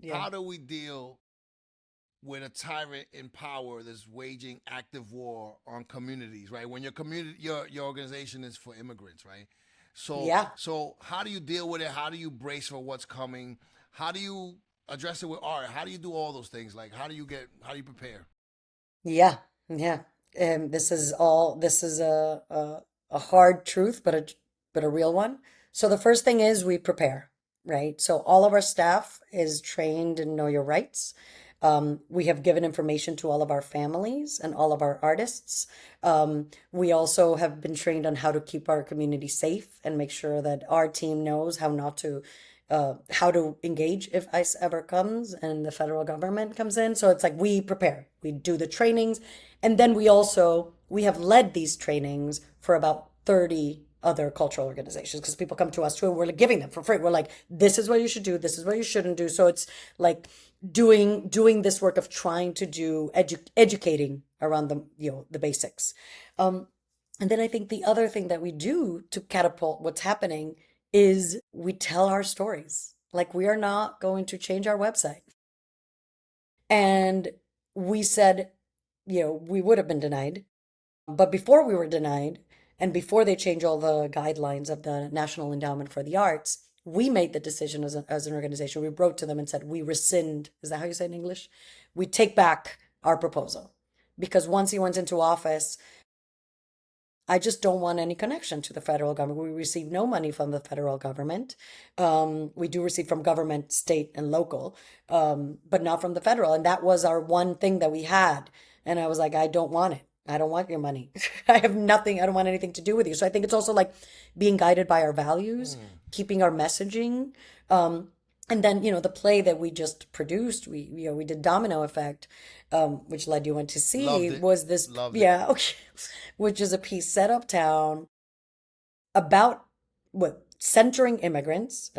Yeah. how do we deal with a tyrant in power that's waging active war on communities, right? When your community, your organization is for immigrants, right? Yeah. So how do you deal with it? How do you brace for what's coming? How do you address it with art? How do you do all those things? Like how do you prepare? Yeah. Yeah. And this is a hard truth, but a real one. So the first thing is we prepare, right? So all of our staff is trained in Know Your Rights. We have given information to all of our families and all of our artists. We also have been trained on how to keep our community safe and make sure that our team knows how not to, how to engage if ICE ever comes and the federal government comes in. So it's like we prepare, we do the trainings, and then we have led these trainings for about 30 other cultural organizations because people come to us too and we're like giving them for free. We're like, this is what you should do, this is what you shouldn't do. So it's like doing this work of trying to do educating around the basics. Um, and then I think the other thing that we do to catapult what's happening is we tell our stories. Like we are not going to change our website. And we said, we would have been denied. But before we were denied, and before they change all the guidelines of the National Endowment for the Arts, we made the decision as an organization. We wrote to them and said, we rescind. Is that how you say it in English? We take back our proposal. Because once he went into office, I just don't want any connection to the federal government. We receive no money from the federal government. We do receive from government, state, and local, but not from the federal. And that was our one thing that we had. And I was like, I don't want it. I don't want your money. I have nothing. I don't want anything to do with you. So I think it's also like being guided by our values, keeping our messaging. And then, the play that we just produced, we did Domino Effect, which led you went to Loved see, it. was this, Loved it. yeah, okay, which is a piece set uptown about what centering immigrants,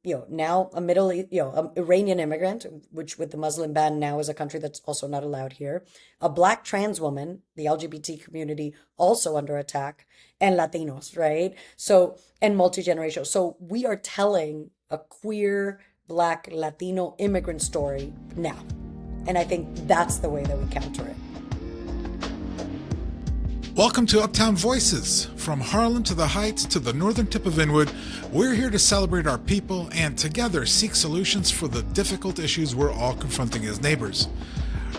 now a Middle East, Iranian immigrant, which with the Muslim ban now is a country that's also not allowed here, a black trans woman, the LGBT community also under attack, and Latinos, right? So, and multi-generational. So we are telling a queer black Latino immigrant story now. And I think that's the way that we counter it. Welcome to Uptown Voices. From Harlem to the Heights to the northern tip of Inwood, we're here to celebrate our people and together seek solutions for the difficult issues we're all confronting as neighbors.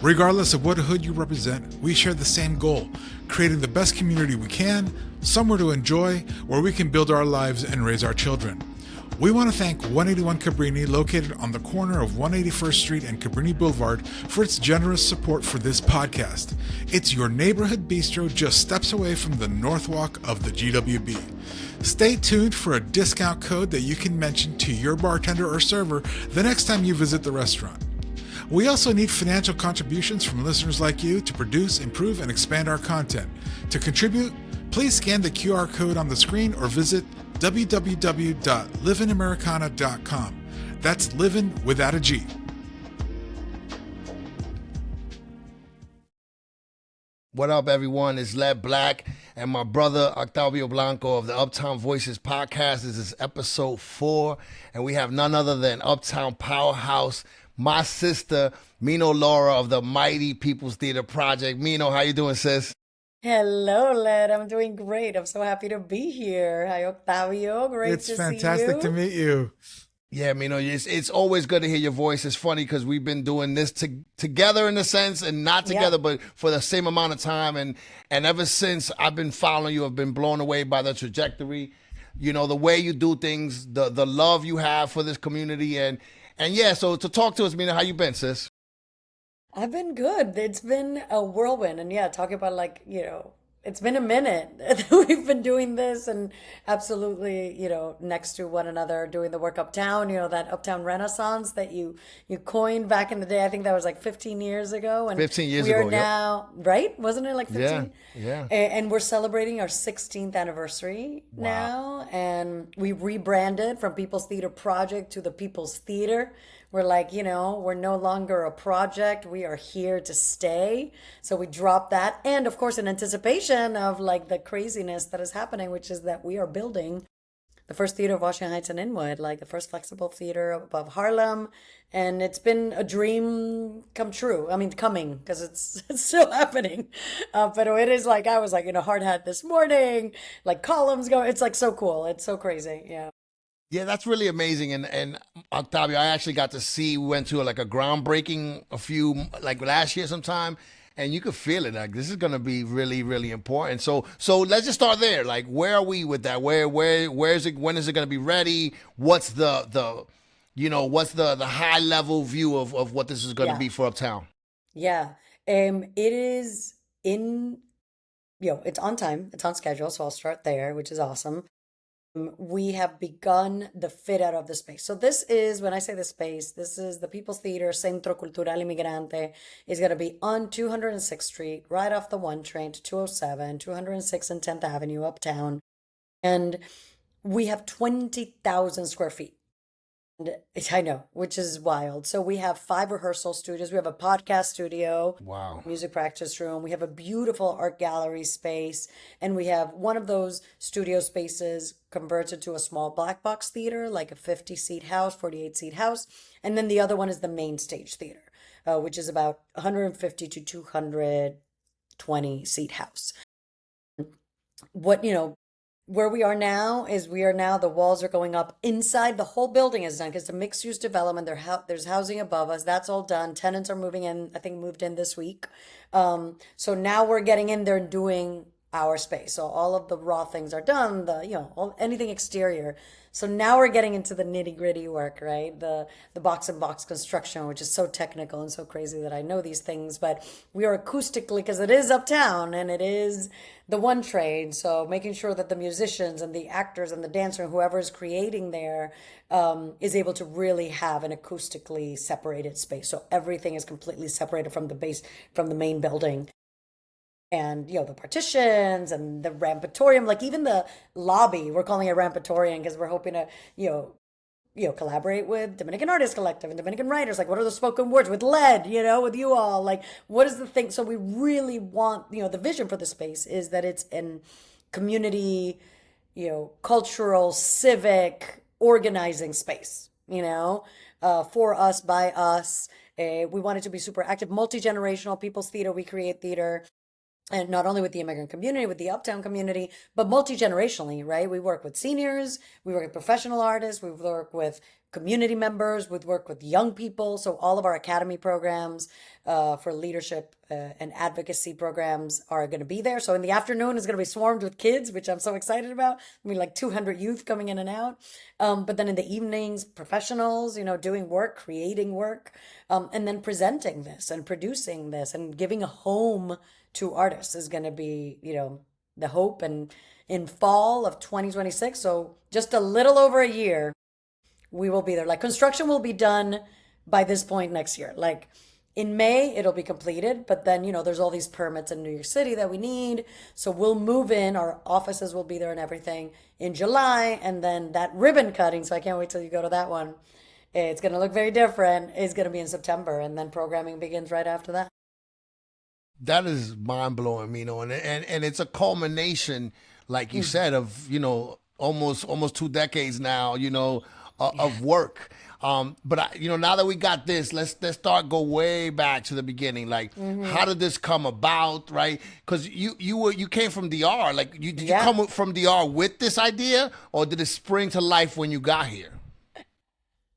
Regardless of what hood you represent, we share the same goal, creating the best community we can, somewhere to enjoy, where we can build our lives and raise our children. We want to thank 181 Cabrini, located on the corner of 181st Street and Cabrini Boulevard, for its generous support for this podcast. It's your neighborhood bistro just steps away from the North Walk of the GWB. Stay tuned for a discount code that you can mention to your bartender or server the next time you visit the restaurant. We also need financial contributions from listeners like you to produce, improve, and expand our content. To contribute, please scan the QR code on the screen or visit www.livingamericana.com. That's living without a G. What up, everyone? It's Led Black and my brother Octavio Blanco of the Uptown Voices podcast. This is episode 4, and we have none other than Uptown powerhouse, my sister, Mino Lora of the Mighty People's Theater Project. Mino, how you doing, sis? Hello, Led. I'm doing great. I'm so happy to be here. Hi, Octavio. Great It's to see fantastic to you. meet you. Yeah, Mino, it's always good to hear your voice. It's funny because we've been doing this together in a sense, and not Yeah. together, but for the same amount of time. And ever since I've been following you, I've been blown away by the trajectory, the way you do things, the love you have for this community. And yeah, so to talk to us, Mino, how you been, sis? I've been good. It's been a whirlwind. And yeah, talking about it's been a minute that we've been doing this and absolutely, next to one another, doing the work uptown, that uptown renaissance that you coined back in the day. I think that was like 15 years ago. And 15 years we are ago, yep. now, right? Wasn't it like 15? Yeah. And we're celebrating our 16th anniversary now. And we rebranded from People's Theater Project to the People's Theater. We're like, we're no longer a project. We are here to stay. So we dropped that. And of course, in anticipation of like the craziness that is happening, which is that we are building the first theater of Washington Heights and Inwood, like the first flexible theater above Harlem. And it's been a dream come true. I mean, coming because it's still happening. But it is like I was like in a hard hat this morning, like columns go. It's like so cool. It's so crazy. Yeah. Yeah, that's really amazing. And Octavio, I actually got to see, we went to like a groundbreaking a few, like last year sometime, and you could feel it. Like this is going to be really, really important. So let's just start there. Like, where are we with that? Where is it? When is it going to be ready? What's what's the high level view of what this is going to Yeah. be for Uptown? Yeah. It is in, it's on time, it's on schedule. So I'll start there, which is awesome. We have begun the fit out of the space. So this is, when I say the space, this is the People's Theater, Centro Cultural Immigrante, is going to be on 206th Street, right off the 1 train to 207, 206 and 10th Avenue, Uptown. And we have 20,000 square feet. And I know, which is wild. So we have 5 rehearsal studios. We have a podcast studio, Wow. music practice room. We have a beautiful art gallery space. And we have one of those studio spaces converted to a small black box theater, like a 50-seat house, 48-seat house. And then the other one is the main stage theater, which is about 150 to 220 seat house. What, where we are now is the walls are going up inside. The whole building is done because it's a mixed use development. There's housing above us. That's all done. Tenants are moving in, I think moved in this week. So now we're getting in there and doing our space. So all of the raw things are done, anything exterior. So now we're getting into the nitty gritty work, right? The box and box construction, which is so technical and so crazy that I know these things, but we are acoustically, because it is Uptown and it is the 1 train. So making sure that the musicians and the actors and the dancer and whoever is creating there is able to really have an acoustically separated space. So everything is completely separated from the main building. And the partitions and the rampatorium, like even the lobby, we're calling it rampatorium because we're hoping to collaborate with Dominican Artists Collective and Dominican writers. Like, what are the spoken words with Led, with you all? Like, what is the thing? So we really want, the vision for the space is that it's in community, cultural, civic, organizing space, for us, by us. We want it to be super active, multi-generational, people's theater. We create theater. And not only with the immigrant community, with the Uptown community, but multi-generationally, right? We work with seniors, we work with professional artists, we work with community members, we work with young people. So all of our academy programs for leadership and advocacy programs are going to be there. So in the afternoon is going to be swarmed with kids, which I'm so excited about. I mean, like 200 youth coming in and out. But then in the evenings, professionals, doing work, creating work, and then presenting this and producing this and giving a home to artists is going to be, the hope. And in fall of 2026, so just a little over a year, we will be there. Like construction will be done by this point next year. Like in May, it'll be completed. But then, there's all these permits in New York City that we need. So we'll move in. Our offices will be there and everything in July. And then that ribbon cutting, so I can't wait till you go to that one. It's going to look very different. It's going to be in September. And then programming begins right after that. That is mind blowing, Mino, and it's a culmination, like you said, of almost 2 decades now, of work. But now that we got this, let's go way back to the beginning. Like, how did this come about, right? Because you came from DR. Like, did you come from DR with this idea, or did it spring to life when you got here?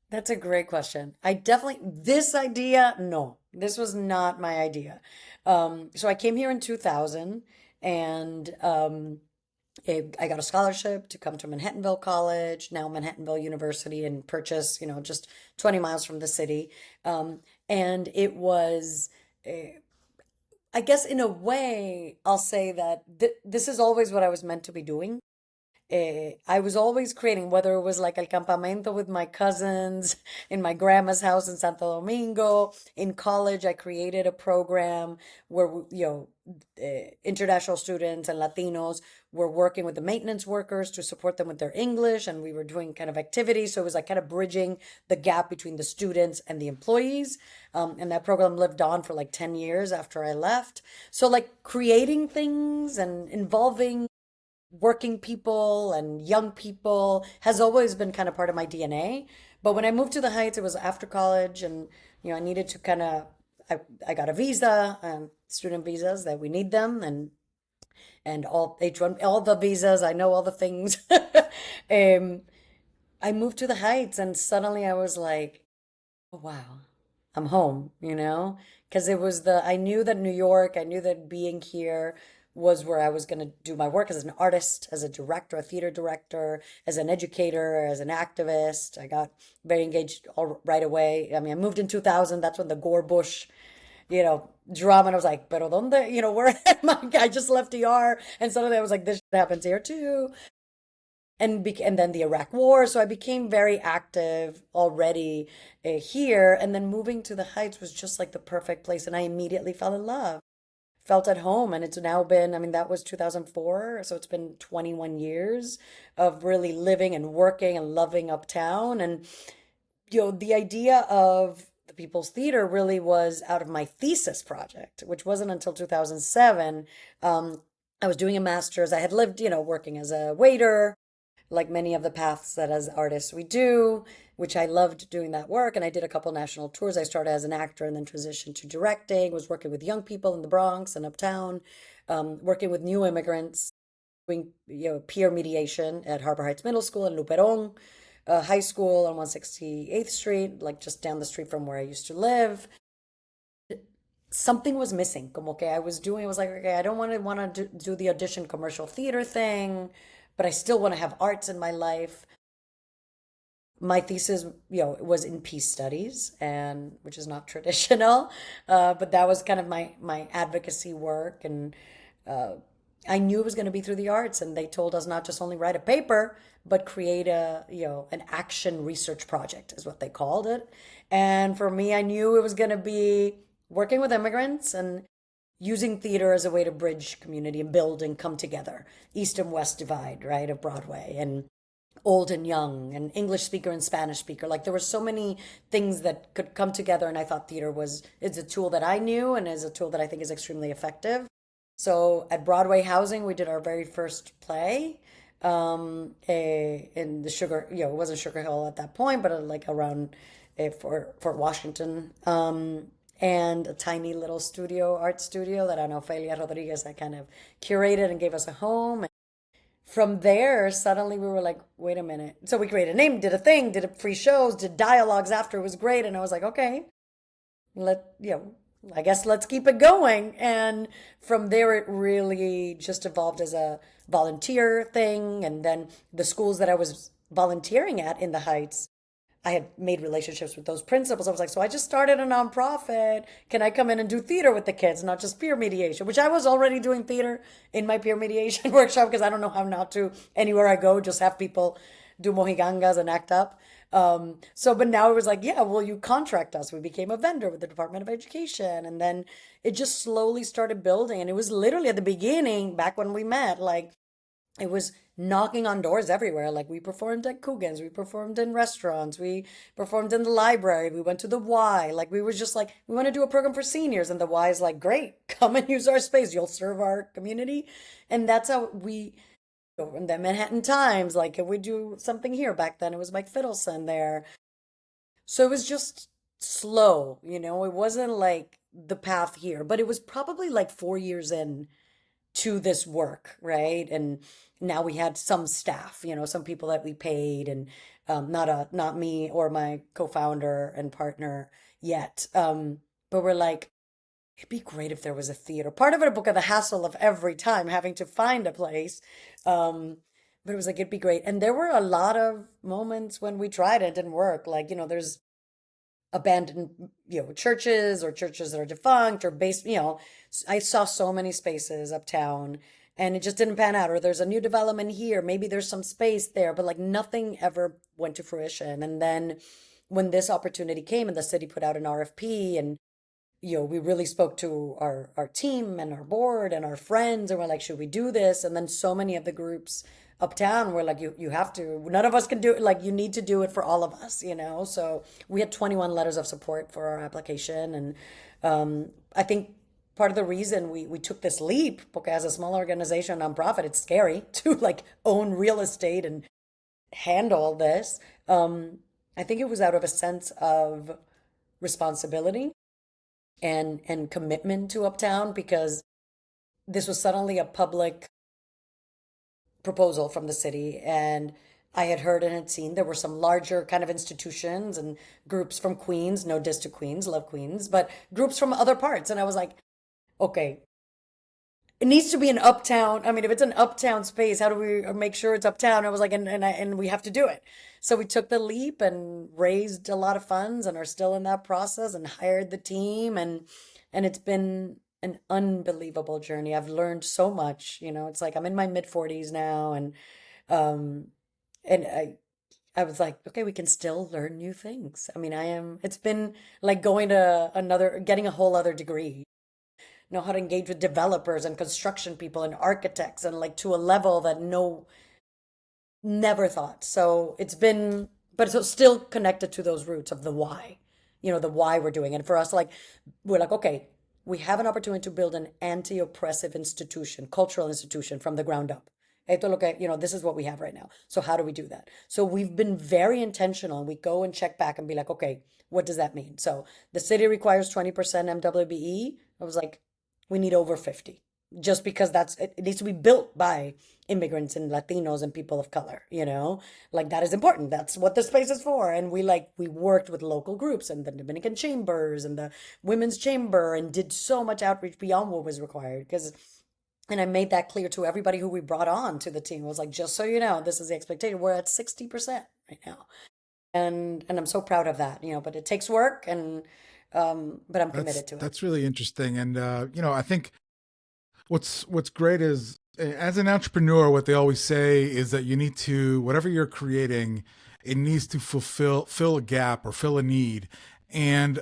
That's a great question. This idea, no, this was not my idea. So I came here in 2000 and I got a scholarship to come to Manhattanville College, now Manhattanville University, and purchase, just 20 miles from the city. And it was, I guess in a way, I'll say that this is always what I was meant to be doing. I was always creating, whether it was like El Campamento with my cousins in my grandma's house in Santo Domingo. In college, I created a program where, international students and Latinos were working with the maintenance workers to support them with their English. And we were doing kind of activities. So it was like kind of bridging the gap between the students and the employees. And that program lived on for like 10 years after I left. So like creating things and involving working people and young people has always been kind of part of my DNA. But when I moved to the Heights, it was after college, and I needed to kind of I got a visa, student visas that we need them, and all H1, all the visas. I know all the things. um, I moved to the Heights, and suddenly I was like, oh, wow, I'm home, because it was I knew that New York, I knew that being here was where I was going to do my work as an artist, as a director, a theater director, as an educator, as an activist. I got very engaged all right away. I mean, I moved in 2000. That's when the Gore Bush, drama. And I was like, pero donde, where am I? I just left DR. And suddenly I was like, this shit happens here too. And then the Iraq War. So I became very active already here. And then moving to the Heights was just like the perfect place. And I immediately fell in love, felt at home. And it's now been, I mean, that was 2004. So it's been 21 years of really living and working and loving Uptown. And, the idea of the People's Theater really was out of my thesis project, which wasn't until 2007. I was doing a master's. I had lived, working as a waiter, like many of the paths that as artists we do, which I loved doing that work. And I did a couple national tours. I started as an actor and then transitioned to directing, was working with young people in the Bronx and Uptown, working with new immigrants, doing peer mediation at Harbor Heights Middle School and Luperon High School on 168th Street, like just down the street from where I used to live. Something was missing. Como que I was like, okay, I don't want to do the audition commercial theater thing, but I still want to have arts in my life. My thesis, was in peace studies, and which is not traditional, but that was kind of my advocacy work, and I knew it was going to be through the arts, and they told us not just only write a paper, but create an action research project is what they called it. And for me, I knew it was going to be working with immigrants and using theater as a way to bridge community and build and come together. East and West divide, right, of Broadway, and old and young, and English speaker and Spanish speaker. Like there were so many things that could come together, and I thought theater is a tool that I knew and is a tool that I think is extremely effective. So at Broadway Housing, we did our very first play in the Sugar, it wasn't Sugar Hill at that point, but like around Fort Washington. And a tiny little art studio that Ana Ofelia Rodriguez had kind of curated and gave us a home. And from there, suddenly we were like, wait a minute. So we created a name, did a thing, did free shows, did dialogues after. It was great. And I was like, okay, I guess let's keep it going. And from there, it really just evolved as a volunteer thing. And then the schools that I was volunteering at in the Heights, I had made relationships with those principals. I was like, so I just started a nonprofit. Can I come in and do theater with the kids, not just peer mediation? Which I was already doing theater in my peer mediation workshop, because I don't know how not to. Anywhere I go, just have people do mojigangas and act up. But now it was like, yeah, well, you contract us. We became a vendor with the Department of Education. And then it just slowly started building. And it was literally at the beginning, back when we met, like it was knocking on doors everywhere. Like we performed at Coogan's, we performed in restaurants, we performed in the library, we went to the Y. Like we were just like, we want to do a program for seniors. And the Y is like, great, come and use our space. You'll serve our community. And that's how we in the Manhattan Times, like if we do something here, back then it was Mike Fiddleson there. So it was just slow, it wasn't like the path here, but it was probably like 4 years in to this work, right? And now we had some staff, some people that we paid, and not me or my co-founder and partner yet. But we're like, it'd be great if there was a theater. Part of it, a book of the hassle of every time having to find a place. But it was like, it'd be great. And there were a lot of moments when we tried it, it didn't work. Like, there's abandoned, churches or churches that are defunct or based, I saw so many spaces uptown and it just didn't pan out. Or there's a new development here. Maybe there's some space there, but like nothing ever went to fruition. And then when this opportunity came and the city put out an RFP, and we really spoke to our team and our board and our friends, and we're like, should we do this? And then so many of the groups uptown were like, you have to. None of us can do it. Like, you need to do it for all of us, So we had 21 letters of support for our application. And I think part of the reason we took this leap, because as a small organization, nonprofit, it's scary to like own real estate and handle this. I think it was out of a sense of responsibility and commitment to Uptown, because this was suddenly a public proposal from the city, and I had heard and had seen there were some larger kind of institutions and groups from Queens, no diss to Queens, love Queens, but groups from other parts. And I was like, okay, it needs to be an uptown. I mean, if it's an uptown space, how do we make sure it's uptown? I was like, and we have to do it. So we took the leap and raised a lot of funds and are still in that process and hired the team, and it's been an unbelievable journey. I've learned so much. It's like I'm in my mid 40s now, um and I was like, okay, we can still learn new things. I mean, it's been like getting a whole other degree, know how to engage with developers and construction people and architects, and like to a level that never thought. So but it's still connected to those roots of the why, the why we're doing it. And for us, like, we're like, okay, we have an opportunity to build an anti-oppressive institution, cultural institution from the ground up. Esto lo que, this is what we have right now. So how do we do that? So we've been very intentional, and we go and check back and be like, okay, what does that mean? So the city requires 20% MWBE. I was like, we need over 50, just because it needs to be built by immigrants and Latinos and people of color, like that is important. That's what the space is for. And we worked with local groups and the Dominican chambers and the women's chamber, and did so much outreach beyond what was required. And I made that clear to everybody who we brought on to the team. I was like, just so you know, this is the expectation. We're at 60% right now. And I'm so proud of that, but it takes work, but I'm committed to it. That's really interesting. And, I think what's great is, as an entrepreneur, what they always say is that you need to, whatever you're creating, it needs to fill a gap or fill a need. And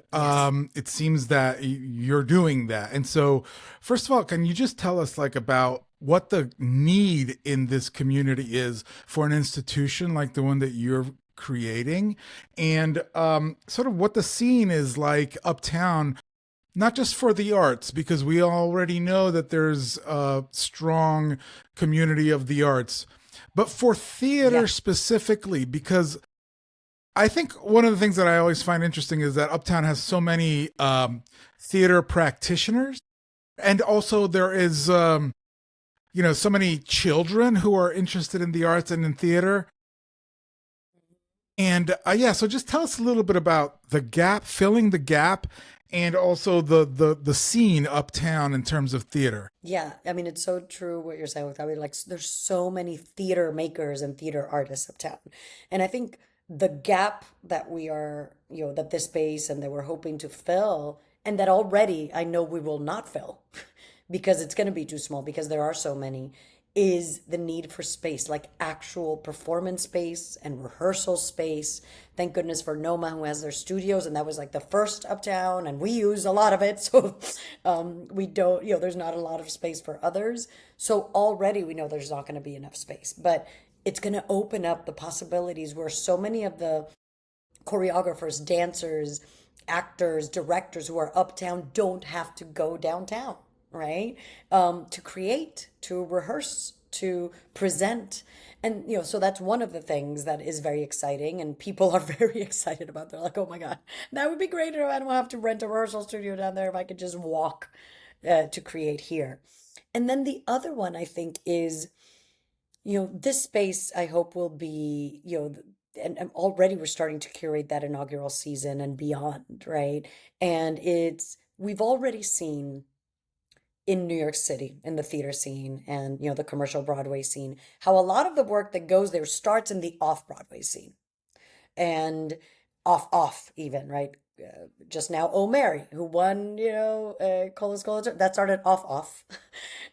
it seems that you're doing that. And so, first of all, can you just tell us about what the need in this community is for an institution like the one that you're creating, and sort of what the scene is like uptown, not just for the arts, because we already know that there's a strong community of the arts, but for theater specifically, because I think one of the things that I always find interesting is that Uptown has so many theater practitioners, and also there is, so many children who are interested in the arts and in theater. And so just tell us a little bit about the gap, filling the gap, and also the scene uptown in terms of theater. Yeah, I mean, it's so true what you're saying, Octavio. Like, there's so many theater makers and theater artists uptown. And I think the gap that we are, that this space and that we're hoping to fill, and that already I know we will not fill because it's going to be too small, because there are so many, is the need for space, like actual performance space and rehearsal space. Thank goodness for Noma, who has their studios, and that was like the first uptown, and we use a lot of it. So we don't, there's not a lot of space for others. So already we know there's not going to be enough space, but it's going to open up the possibilities where so many of the choreographers, dancers, actors, directors who are uptown don't have to go downtown, right? To create, to rehearse, to present. And, so that's one of the things that is very exciting, and people are very excited about. They're like, oh my God, that would be great if I don't have to rent a rehearsal studio down there, if I could just walk to create here. And then the other one, I think, is, this space, I hope, will be, and already we're starting to curate that inaugural season and beyond, right? And we've already seen in New York City, in the theater scene and, the commercial Broadway scene, how a lot of the work that goes there starts in the off-Broadway scene, and off even, right? Just now, Oh Mary, who won, Colas, that started off,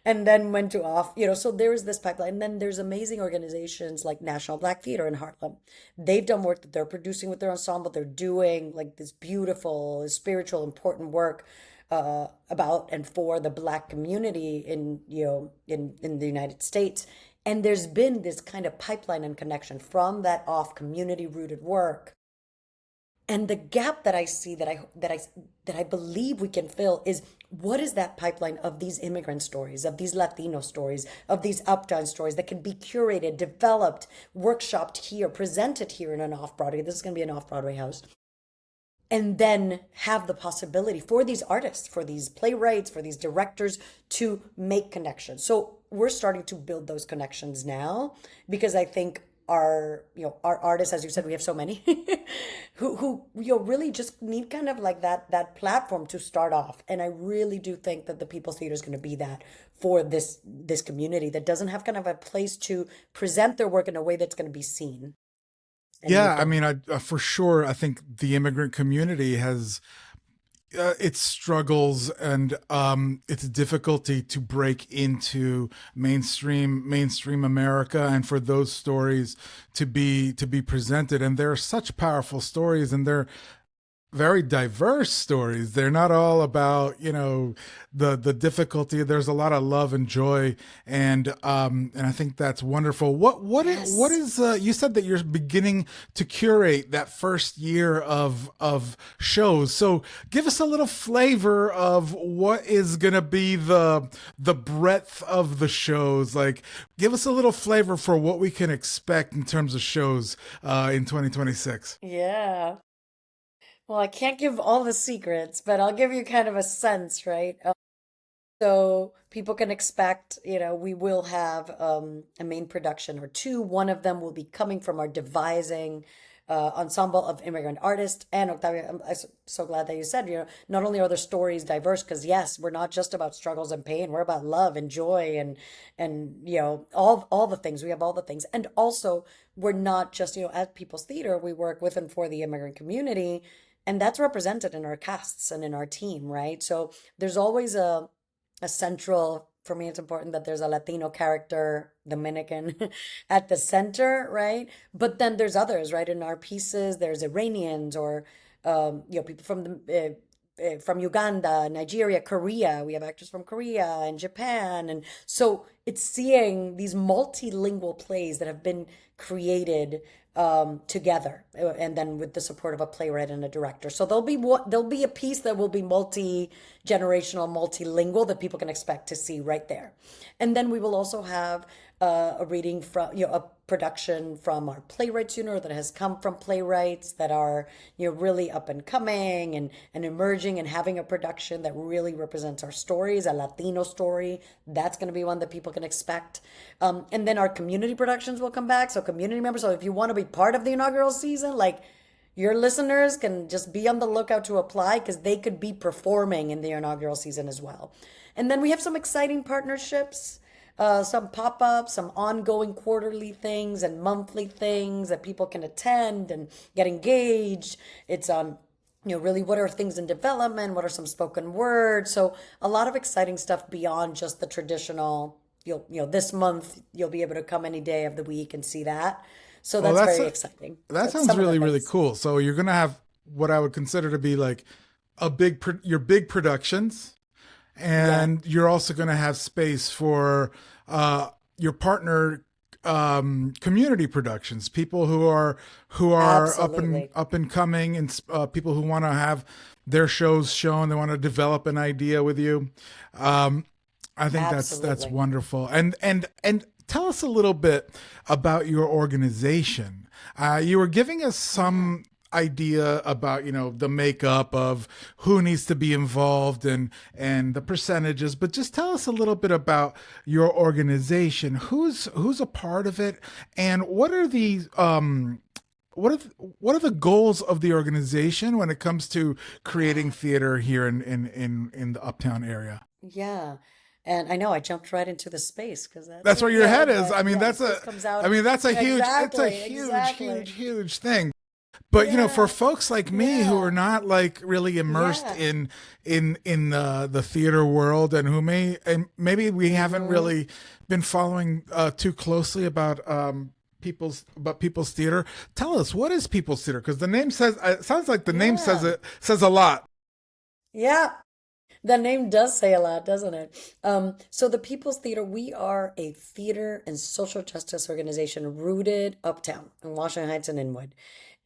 and then went to off, so there's this pipeline. And then there's amazing organizations like National Black Theater in Harlem. They've done work that they're producing with their ensemble. They're doing like this beautiful, spiritual, important work about and for the Black community in the United States. And there's been this kind of pipeline and connection from that off community rooted work And the gap that I see that I believe we can fill is, what is that pipeline of these immigrant stories, of these Latino stories, of these uptown stories that can be curated, developed, workshopped here, presented here in an off-Broadway. This is going to be an off-Broadway house. And then have the possibility for these artists, for these playwrights, for these directors to make connections. So we're starting to build those connections now, because I think our artists, as you said, we have so many who really just need kind of like that platform to start off. And I really do think that the People's Theater is going to be that for this community that doesn't have kind of a place to present their work in a way that's going to be seen and Yeah, moved I on. mean, for sure, I think the immigrant community has its struggles and its difficulty to break into mainstream America, and for those stories to be presented. And there are such powerful stories, and they're very diverse stories. They're not all about, the difficulty. There's a lot of love and joy, and I think that's wonderful. What Yes. is you said that you're beginning to curate that first year of shows. So give us a little flavor of what is going to be the breadth of the shows. Like, give us a little flavor for what we can expect in terms of shows in 2026. Yeah. Well, I can't give all the secrets, but I'll give you kind of a sense, right? So people can expect, we will have a main production or two. One of them will be coming from our devising ensemble of immigrant artists. And Octavio, so glad that you said, not only are the stories diverse, because yes, we're not just about struggles and pain. We're about love and joy and all the things. We have all the things. And also, we're not just, at People's Theater, we work with and for the immigrant community. And that's represented in our casts and in our team, right? So there's always a central, for me it's important that there's a Latino character, Dominican, at the center, right? But then there's others, right? In our pieces there's Iranians, or people from Uganda, Nigeria, Korea. We have actors from Korea and Japan. And so it's seeing these multilingual plays that have been created together, and then with the support of a playwright and a director. So there'll be a piece that will be multi-generational, multilingual, that people can expect to see right there. And then we will also have a reading from, a production from our playwrights unit that has come from playwrights that are, really up and coming and emerging, and having a production that really represents our stories, a Latino story. That's going to be one that people can expect. And then our community productions will come back. So community members, so if you want to be part of the inaugural season, like, your listeners can just be on the lookout to apply, because they could be performing in the inaugural season as well. And then we have some exciting partnerships, some pop-ups, some ongoing quarterly things and monthly things that people can attend and get engaged. It's on, really what are things in development, what are some spoken words. So a lot of exciting stuff beyond just the traditional, this month you'll be able to come any day of the week and see that. So Well, that's very exciting. So that that's sounds some of the really, really things. cool. So you're gonna have what I would consider to be like your big productions, Yeah, and you're also gonna have space for your partner community productions, people who are absolutely. up and coming, and people who want to have their shows shown. They want to develop an idea with you. Um, I think that's Absolutely. wonderful. And tell us a little bit about your organization. You were giving us Yeah. some idea about the makeup of who needs to be involved and the percentages, but just tell us a little bit about your organization. Who's a part of it, and what are the goals of the organization when it comes to creating theater here in the Uptown area? Yeah. And I know I jumped right into the space because that's That's where, where your head is. but I mean, yes, this comes out. that's a huge, it's a Exactly, huge, exactly. huge, huge thing. But for Yeah, folks like me who are yeah, not like really immersed yeah. in the theater world, and who maybe we haven't Mm-hmm. really been following too closely about people's theater. Tell us, what is people's theater? Because the name says it sounds like the name Yeah, says a lot. yeah. The name does say a lot, doesn't it? So the People's Theater, we are a theater and social justice organization rooted uptown in Washington Heights and Inwood.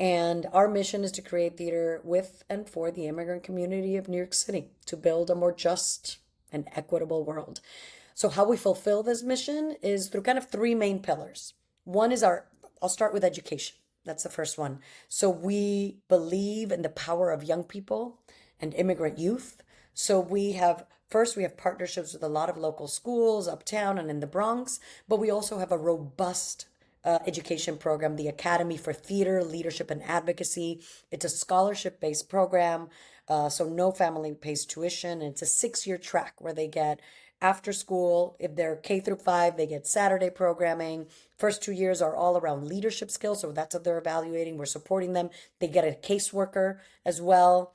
And our mission is to create theater with and for the immigrant community of New York City to build a more just and equitable world. So, how we fulfill this mission is through kind of three main pillars. One is I'll start with education. That's the first one. So, we believe in the power of young people and immigrant youth. So, we have partnerships with a lot of local schools uptown and in the Bronx, but we also have a robust education program, the Academy for Theater, Leadership, and Advocacy. It's a scholarship-based program, so no family pays tuition. And it's a 6-year track where they get after school. If they're K through 5, they get Saturday programming. First 2 years are all around leadership skills, so that's what they're evaluating. We're supporting them. They get a caseworker as well,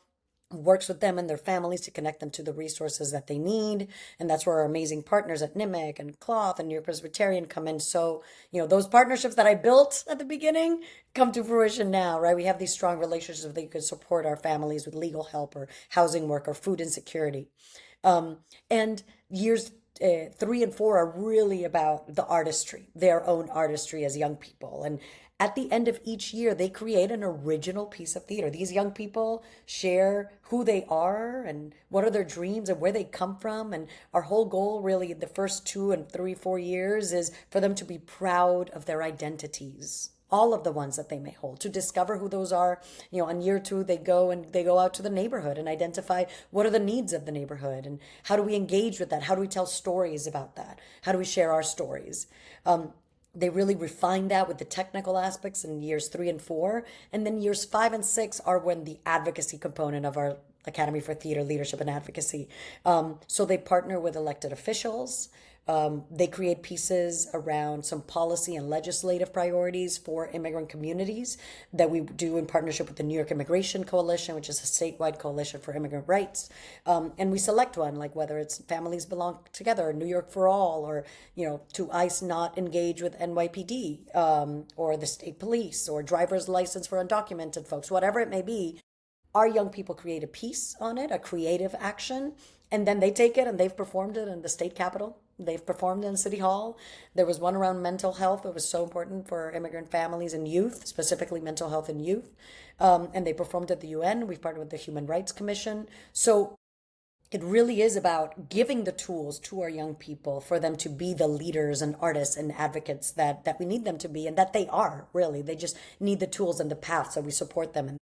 works with them and their families to connect them to the resources that they need. And that's where our amazing partners at NIMIC and Cloth and New York Presbyterian come in. So, those partnerships that I built at the beginning come to fruition now, right? We have these strong relationships that they could support our families with legal help or housing work or food insecurity. And years 3 and 4 are really about the artistry, their own artistry as young people. And at the end of each year, they create an original piece of theater. These young people share who they are and what are their dreams and where they come from. And our whole goal, really, the first 2 and 3, 4 years, is for them to be proud of their identities, all of the ones that they may hold, to discover who those are. On year 2, they go out to the neighborhood and identify what are the needs of the neighborhood and how do we engage with that? How do we tell stories about that? How do we share our stories? They really refine that with the technical aspects in years 3 and 4. And then years 5 and 6 are when the advocacy component of our Academy for Theater, Leadership, and Advocacy. So they partner with elected officials. They create pieces around some policy and legislative priorities for immigrant communities that we do in partnership with the New York Immigration Coalition, which is a statewide coalition for immigrant rights. And we select one, like whether it's Families Belong Together, or New York for All, or, to ICE not engage with NYPD, or the state police, or driver's license for undocumented folks, whatever it may be. Our young people create a piece on it, a creative action, and then they take it and they've performed it in the state capitol. They've performed in City Hall. There was one around mental health. It was so important for immigrant families and youth, specifically mental health and youth. And they performed at the UN. We've partnered with the Human Rights Commission. So it really is about giving the tools to our young people for them to be the leaders and artists and advocates that we need them to be, and that they are, really. They just need the tools and the path, so we support them.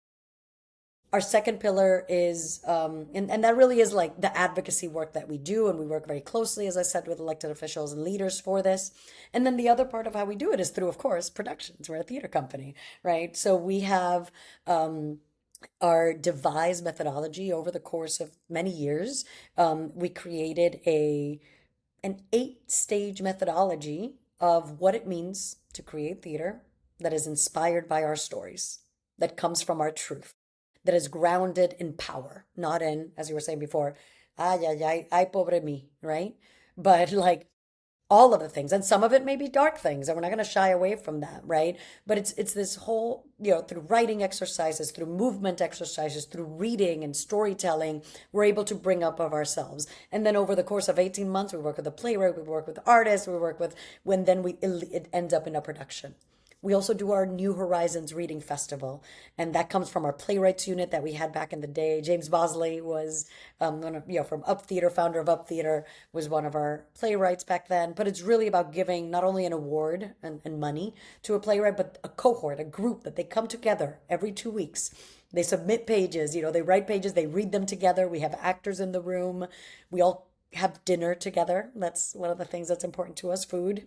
Our second pillar is, and that really is like the advocacy work that we do. And we work very closely, as I said, with elected officials and leaders for this. And then the other part of how we do it is through, of course, productions. We're a theater company, right? So we have our devised methodology over the course of many years. We created an 8-stage methodology of what it means to create theater that is inspired by our stories, that comes from our truth, that is grounded in power, not in, as you were saying before, ay, pobre mi, right? But like all of the things, and some of it may be dark things, and we're not going to shy away from that, right? But it's this whole, through writing exercises, through movement exercises, through reading and storytelling, we're able to bring up of ourselves. And then over the course of 18 months, we work with a playwright, we work with artists, we work with, it ends up in a production. We also do our New Horizons Reading Festival, and that comes from our playwrights unit that we had back in the day. James Bosley was from Up Theater, founder of Up Theater, was one of our playwrights back then. But it's really about giving not only an award and money to a playwright, but a cohort, a group that they come together every 2 weeks. They submit pages, they write pages, they read them together. We have actors in the room. We all have dinner together. That's one of the things that's important to us, food.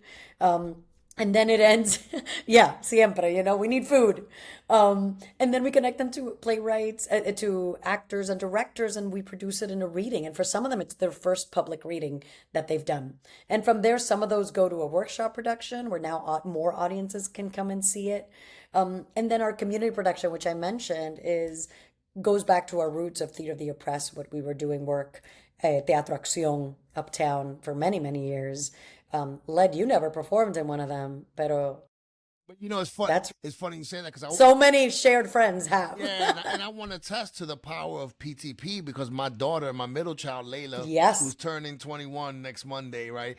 And then it ends, yeah, siempre, we need food. And then we connect them to playwrights, to actors and directors, and we produce it in a reading. And for some of them, it's their first public reading that they've done. And from there, some of those go to a workshop production where now more audiences can come and see it. And then our community production, which I mentioned, goes back to our roots of Theater of the Oppressed, what we were doing work at Teatro Acción uptown for many, many years. Led, you never performed in one of them, pero But you know, it's fun. That's It's funny you say that because so many shared friends have. yeah, and I want to attest to the power of PTP because my daughter, my middle child, Layla, Yes. who's turning 21 next Monday, right?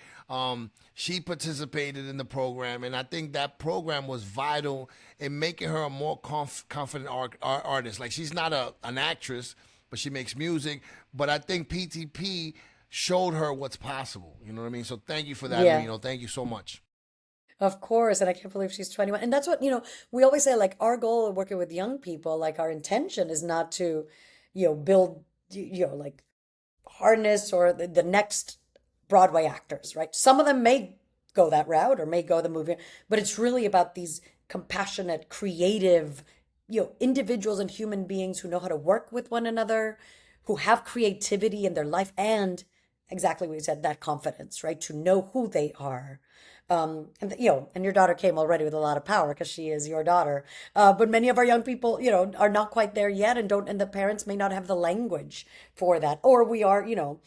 She participated in the program, and I think that program was vital in making her a more confident artist. Like she's not an actress, but she makes music. But I think PTP showed her what's possible. You know what I mean? So thank you for that, Yeah. Mino. Thank you so much. Of course, and I can't believe she's 21. And that's what, we always say, like, our goal of working with young people, like, our intention is not to, build, like, harness or the next Broadway actors, right? Some of them may go that route or may go the movie, but it's really about these compassionate, creative, individuals and human beings who know how to work with one another, who have creativity in their life, and exactly what you said, that confidence, right? To know who they are. And your daughter came already with a lot of power because she is your daughter. But many of our young people, are not quite there yet and and the parents may not have the language for that. Or we are, Dios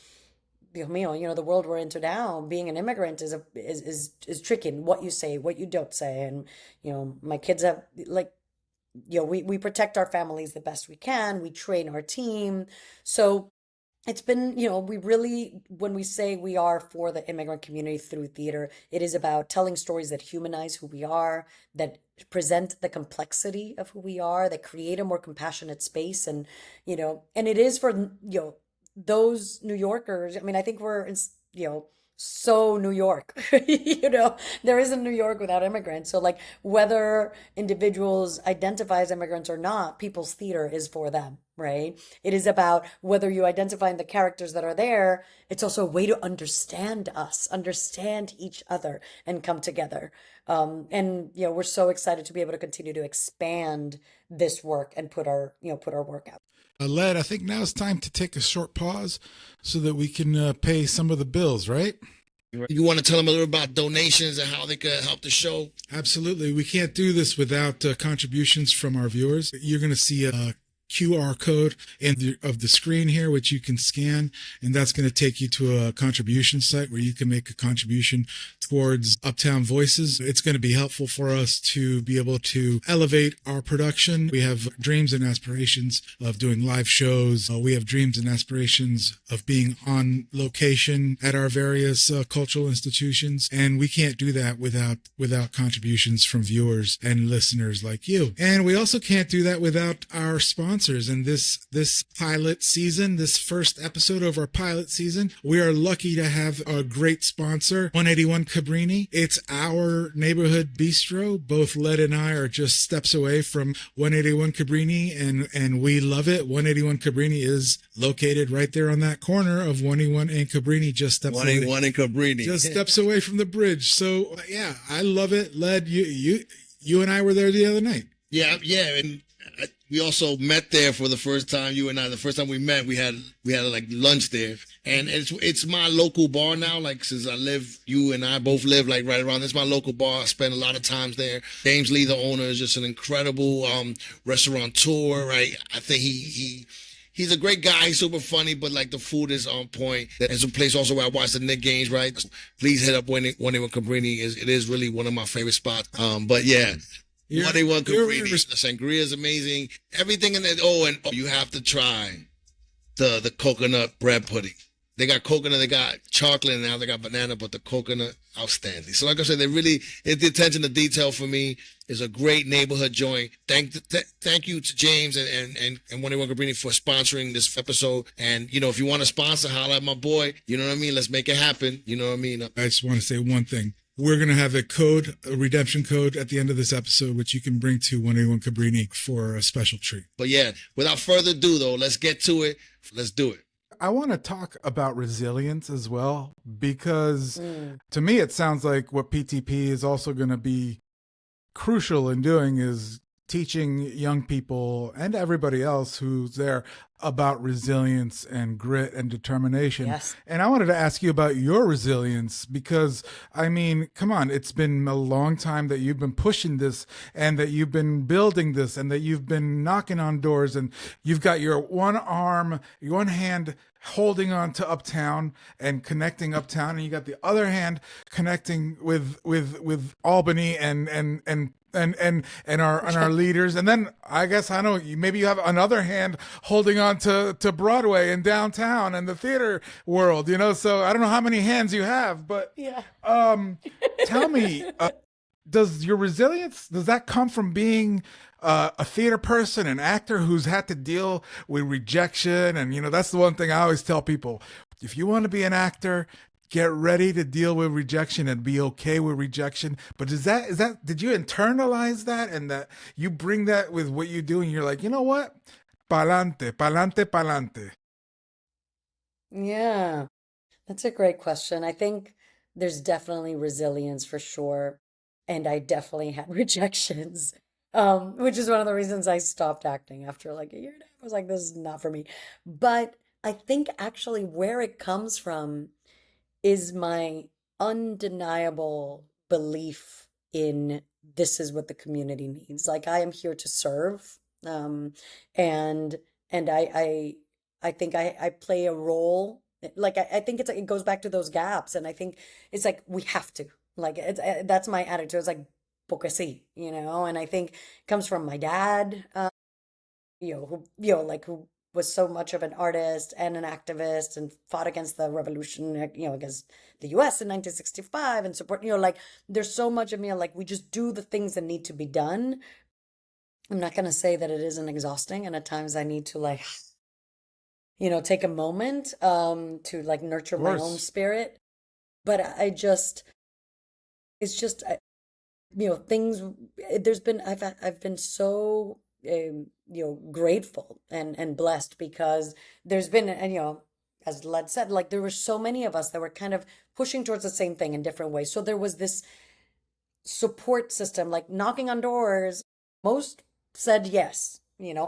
mío, the world we're into now, being an immigrant is tricky in what you say, what you don't say. And, my kids have like, we protect our families the best we can. We train our team. So it's been, we really, when we say we are for the immigrant community through theater, it is about telling stories that humanize who we are, that present the complexity of who we are, that create a more compassionate space. And, and it is for, those New Yorkers. I mean, I think we're, so New York, there isn't New York without immigrants. So like whether individuals identify as immigrants or not, people's theater is for them, right? It is about whether you identify in the characters that are there. It's also a way to understand us, understand each other and come together. And we're so excited to be able to continue to expand this work and put our work out. Led, I think now it's time to take a short pause so that we can pay some of the bills, right? You want to tell them a little about donations and how they could help the show? Absolutely. We can't do this without contributions from our viewers. You're going to see a QR code of the screen here, which you can scan, and that's going to take you to a contribution site where you can make a contribution towards Uptown Voices. It's going to be helpful for us to be able to elevate our production. We have dreams and aspirations of doing live shows. We have dreams and aspirations of being on location at our various cultural institutions, and we can't do that without contributions from viewers and listeners like you. And we also can't do that without our sponsors. And this pilot season, this first episode of our pilot season, we are lucky to have a great sponsor, 181 Cabrini. It's our neighborhood bistro. Both Led and I are just steps away from 181 Cabrini, and we love it. 181 Cabrini is located right there on that corner of 181 and Cabrini, just steps 181 and Cabrini, just steps away from the bridge. So yeah, I love it. Led, you and I were there the other night. Yeah, and we also met there for the first time. You and I, the first time we met, we had like lunch there, and it's my local bar now. Like since you and I both live like right around. It's my local bar. I spend a lot of times there. James Lee, the owner, is just an incredible restaurateur. Right, I think he's a great guy. He's super funny, but like the food is on point. It's a place also where I watch the Knicks games. Right, please hit up when Cabrini. It is really one of my favorite spots. But yeah. What they want, the sangria is amazing. Everything in there. And you have to try the coconut bread pudding. They got coconut, they got chocolate, and now they got banana, but the coconut, outstanding. So like I said, the attention to detail for me is a great neighborhood joint. Thank you to James and 181 Cabrini for sponsoring this episode. And, if you want to sponsor, holla at my boy. You know what I mean? Let's make it happen. You know what I mean? I just want to say one thing. We're going to have a redemption code at the end of this episode, which you can bring to 181 Cabrini for a special treat. But yeah, without further ado, though, let's get to it. Let's do it. I want to talk about resilience as well, because to me, it sounds like what PTP is also going to be crucial in doing is teaching young people and everybody else who's there about resilience and grit and determination. Yes. And I wanted to ask you about your resilience because, I mean, come on, it's been a long time that you've been pushing this and that you've been building this and that you've been knocking on doors and you've got your one hand holding on to Uptown and connecting Uptown, and you got the other hand connecting with Albany and and our leaders. And then I guess I know maybe you have another hand holding on to Broadway and downtown and the theater world, so I don't know how many hands you have, but Yeah. tell me, does your resilience, does that come from being a theater person, an actor who's had to deal with rejection? And that's the one thing I always tell people: if you want to be an actor, get ready to deal with rejection and be okay with rejection. But is that did you internalize that, and that you bring that with what you do, and you're like, you know what, pa'lante, pa'lante, pa'lante? Yeah. That's a great question. I think there's definitely resilience for sure. And I definitely had rejections, which is one of the reasons I stopped acting after like a year and a half. I was like, this is not for me. But I think actually where it comes from is my undeniable belief in this is what the community needs. Like I am here to serve. Um, and I think I play a role. Like I think it goes back to those gaps, and I think it's like we have to. Like that's my attitude. It's like porque sí, and I think it comes from my dad, like who was so much of an artist and an activist and fought against the revolution, against the US in 1965 and support, like there's so much of me like we just do the things that need to be done. I'm not going to say that it isn't exhausting, and at times I need to like, take a moment to like nurture Of my own course. spirit, but I just it's just things there's been I've been so grateful and blessed because there's been, and as Led said, like there were so many of us that were kind of pushing towards the same thing in different ways, so there was this support system, like knocking on doors. Most said yes.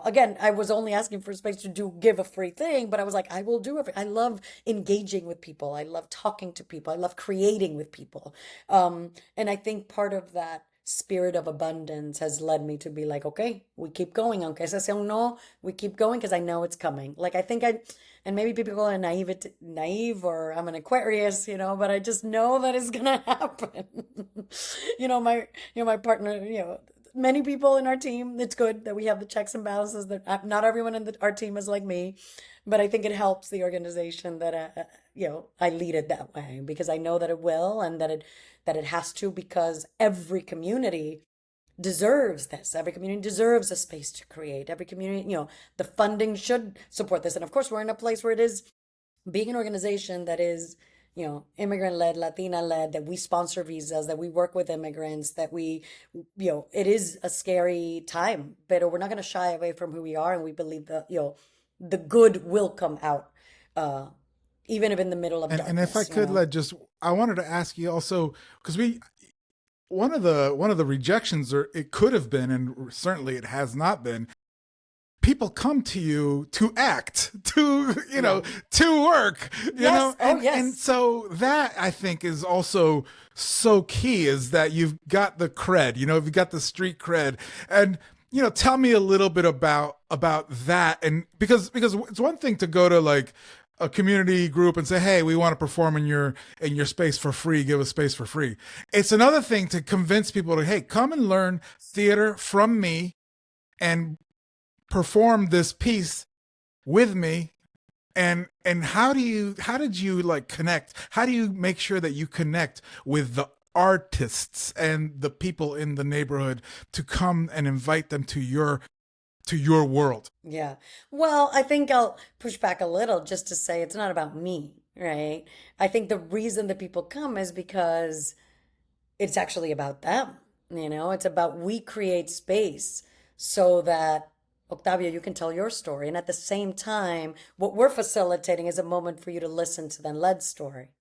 Again, I was only asking for space to give a free thing, but I was like, I will do it. I love engaging with people. I love talking to people. I love creating with people. And I think part of that spirit of abundance has led me to be like, okay, we keep going. Aunque ese sea un no, we keep going because I know it's coming. Like I think and maybe people call it naive, or I'm an Aquarius, but I just know that it's gonna happen. My partner, many people in our team, it's good that we have the checks and balances, that not everyone in our team is like me, but I think it helps the organization that I lead it that way, because I know that it will, and that it has to, because every community deserves this. Every community deserves a space to create. Every community, the funding should support this. And of course, we're in a place where it is being an organization that is, immigrant led, Latina led, that we sponsor visas, that we work with immigrants, that it is a scary time, but we're not going to shy away from who we are. And we believe that, the good will come out, even if in the middle of And if I darkness, could, just I wanted to ask you also, because we one of the rejections, or it could have been, and certainly it has not been, people come to you to act, to Yeah. to work, Yes. Oh, and yes. so that I think is also so key, is that you've got the cred, you've got the street cred. And tell me a little bit about that. And because it's one thing to go to like a community group and say, hey, we want to perform in your space for free, give us space for free. It's another thing to convince people to, hey, come and learn theater from me and perform this piece with me. And how did you like connect? How do you make sure that you connect with the artists and the people in the neighborhood to come and invite them to your world? Yeah. Well, I think I'll push back a little just to say it's not about me, right? I think the reason that people come is because it's actually about them. It's about, we create space so that, Octavio, you can tell your story. And at the same time, what we're facilitating is a moment for you to listen to then Led's story.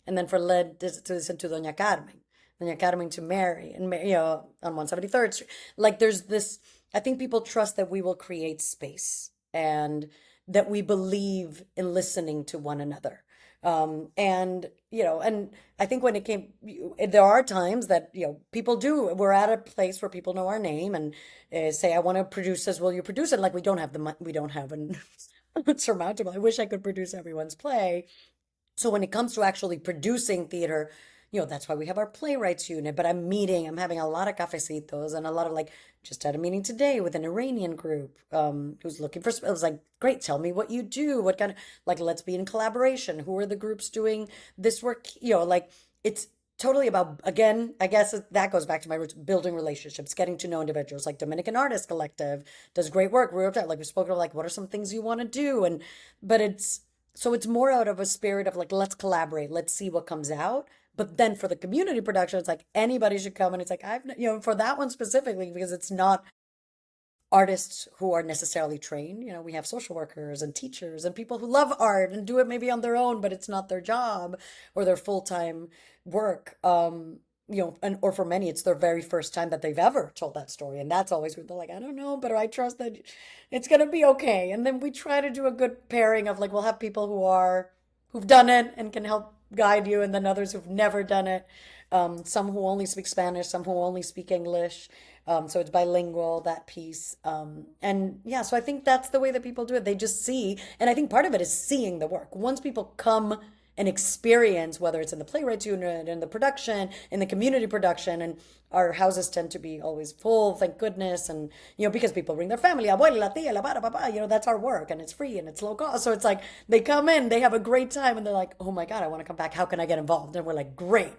And then for Led to listen to Doña Carmen to Mary, and on 173rd Street. Like there's this, I think people trust that we will create space, and that we believe in listening to one another. And I think when it came, there are times that, people we're at a place where people know our name, and say, I want to produce this. Will you produce it? Like we don't have we don't have an surmountable. I wish I could produce everyone's play. So when it comes to actually producing theater, that's why we have our playwrights unit. But I'm having a lot of cafecitos and a lot of like, just had a meeting today with an Iranian group who's looking for, it was like, great, tell me what you do. What kind of, like, let's be in collaboration. Who are the groups doing this work? Like it's totally about, again, I guess that goes back to my roots, building relationships, getting to know individuals. Like Dominican Artist Collective does great work. Like we've spoken of like, what are some things you want to do? But it's more out of a spirit of like, let's collaborate, let's see what comes out. But then for the community production, it's like anybody should come. And it's like, for that one specifically, because it's not artists who are necessarily trained. We have social workers and teachers and people who love art and do it maybe on their own, but it's not their job or their full-time work. Or for many, it's their very first time that they've ever told that story. And that's always when they're like, I don't know, but I trust that it's going to be okay. And then we try to do a good pairing of like, we'll have people who've done it and can help guide you, and then others who've never done it. Some who only speak Spanish, some who only speak English. So it's bilingual, that piece. And yeah, so I think that's the way that people do it. They just see, and I think part of it is seeing the work. Once people come and experience, whether it's in the playwrights unit, in the production, in the community production, and our houses tend to be always full, thank goodness, and because people bring their family, abuela, la tia, la para, papa, that's our work, and it's free and it's low cost. So it's like they come in, they have a great time, and they're like, oh my God, I want to come back. How can I get involved? And we're like, great.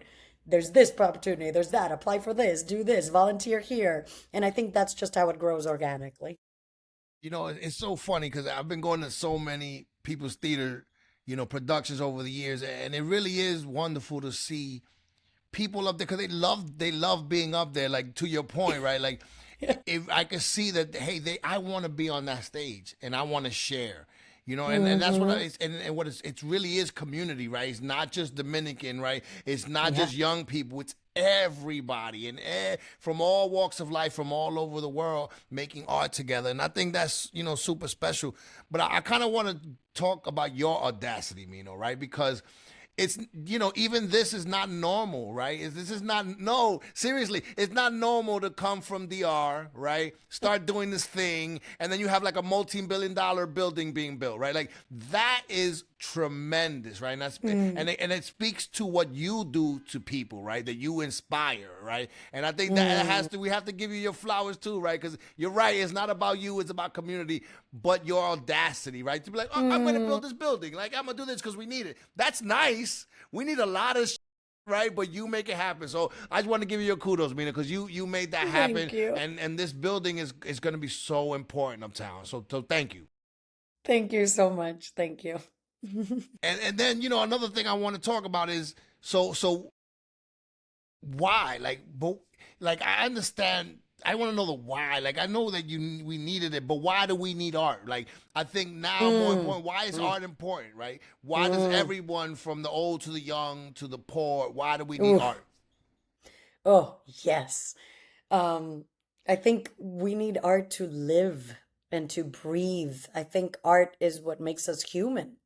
There's this opportunity, there's that, apply for this, do this, volunteer here. And I think that's just how it grows organically. It's so funny because I've been going to so many people's theater, productions over the years, and it really is wonderful to see people up there because they love being up there. Like to your point, right? Like if I could see that, hey, I want to be on that stage and I want to share. And that's what it really is community, right? It's not just Dominican, right? It's not just young people. It's everybody and from all walks of life, from all over the world, making art together. And I think that's, super special. But I kind of want to talk about your audacity, Mino, right? Because it's, even this is not normal, right? This is not, no, seriously, it's not normal to come from DR, right? Start doing this thing, and then you have like a multi-billion-dollar building being built, right? Like that is tremendous, right? And it speaks to what you do to people, right? That you inspire, right? And I think that we have to give you your flowers too, right? Because you're right, it's not about you, it's about community, but your audacity, right? To be like, oh, I'm going to build this building, like I'm going to do this because we need it. That's nice. We need a lot of right? But you make it happen. So I just want to give you your kudos, Mina, because you made that happen. Thank you. And this building is going to be so important uptown. So thank you. Thank you so much. Thank you. And then another thing I want to talk about is so why like I understand. I want to know the why. Like I know that we needed it, but why do we need art? Like I think now more important. Why is art important, right? Why does everyone from the old to the young to the poor? Why do we need art? Oh yes, I think we need art to live and to breathe. I think art is what makes us human.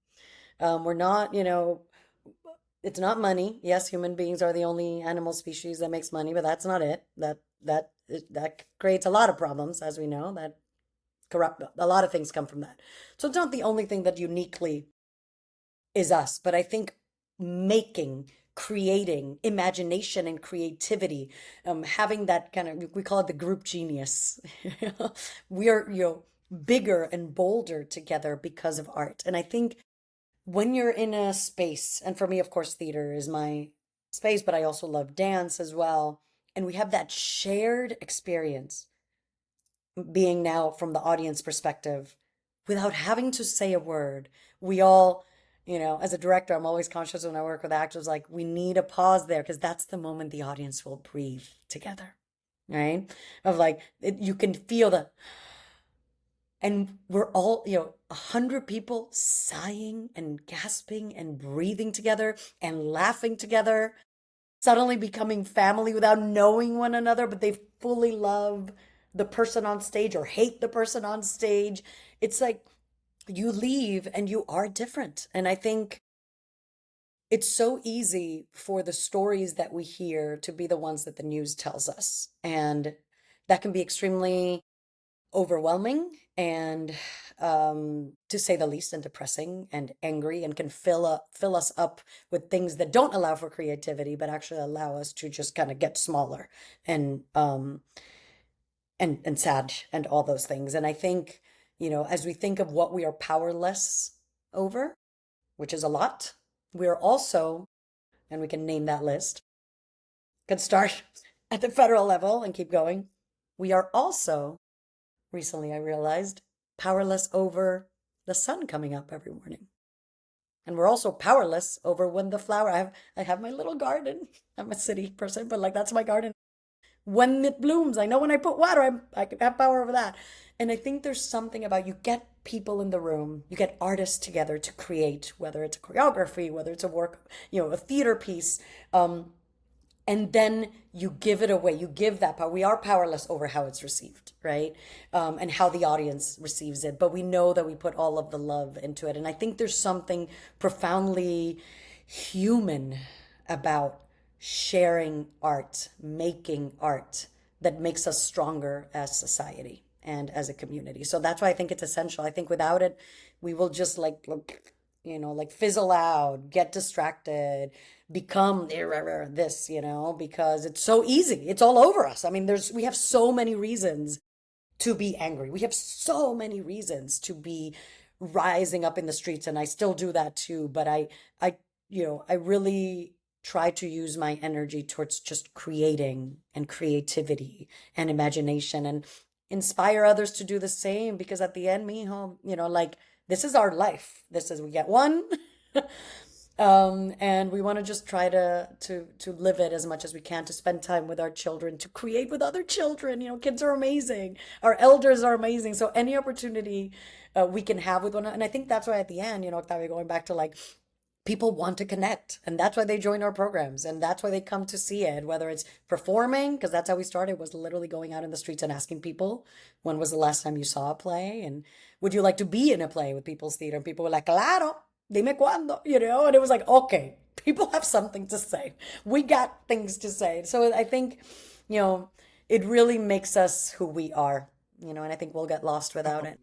We're not, it's not money. Yes, human beings are the only animal species that makes money, but that's not it. That creates a lot of problems, as we know. That corrupt a lot of things come from that. So it's not the only thing that uniquely is us, but I think making, creating, imagination and creativity, having that kind of, we call it the group genius. We are, bigger and bolder together because of art. And I think when you're in a space, and for me, of course, theater is my space, but I also love dance as well. And we have that shared experience, being now from the audience perspective, without having to say a word. We all, as a director, I'm always conscious when I work with actors, like we need a pause there because that's the moment the audience will breathe together, right? Of like, you can feel the, and we're all, 100 people sighing and gasping and breathing together and laughing together, suddenly becoming family without knowing one another, but they fully love the person on stage or hate the person on stage. It's like you leave and you are different. And I think it's so easy for the stories that we hear to be the ones that the news tells us. And that can be extremely overwhelming and to say the least, and depressing and angry, and can fill us up with things that don't allow for creativity, but actually allow us to just kind of get smaller and and sad and all those things. And I think, as we think of what we are powerless over, which is a lot, we're also, and we can name that list, could start at the federal level and keep going. We are also, recently I realized, powerless over the sun coming up every morning. And we're also powerless over when the flower, I have my little garden. I'm a city person, but like that's my garden. When it blooms, I know when I put water, I can have power over that. And I think there's something about, you get people in the room, you get artists together to create, whether it's a choreography, whether it's a work, a theater piece, and then you give it away. You give that power. We are powerless over how it's received, right? And how the audience receives it. But we know that we put all of the love into it. And I think there's something profoundly human about sharing art, making art, that makes us stronger as society and as a community. So that's why I think it's essential. I think without it, we will just like fizzle out, get distracted, become this, because it's so easy. It's all over us. I mean, we have so many reasons to be angry. We have so many reasons to be rising up in the streets, and I still do that too. But I really try to use my energy towards just creating and creativity and imagination, and inspire others to do the same, because at the end, mijo, this is our life. We get one. And we want to just try to live it as much as we can, to spend time with our children, to create with other children. Kids are amazing. Our elders are amazing. So any opportunity we can have with one, and I think that's why at the end, Octavio, going back to like, people want to connect, and that's why they join our programs, and that's why they come to see it, whether it's performing, because that's how we started, was literally going out in the streets and asking people, when was the last time you saw a play, and would you like to be in a play with People's Theater? And people were like, claro, dime cuándo, and it was like, okay, people have something to say. We got things to say. So I think, it really makes us who we are, and I think we'll get lost without it.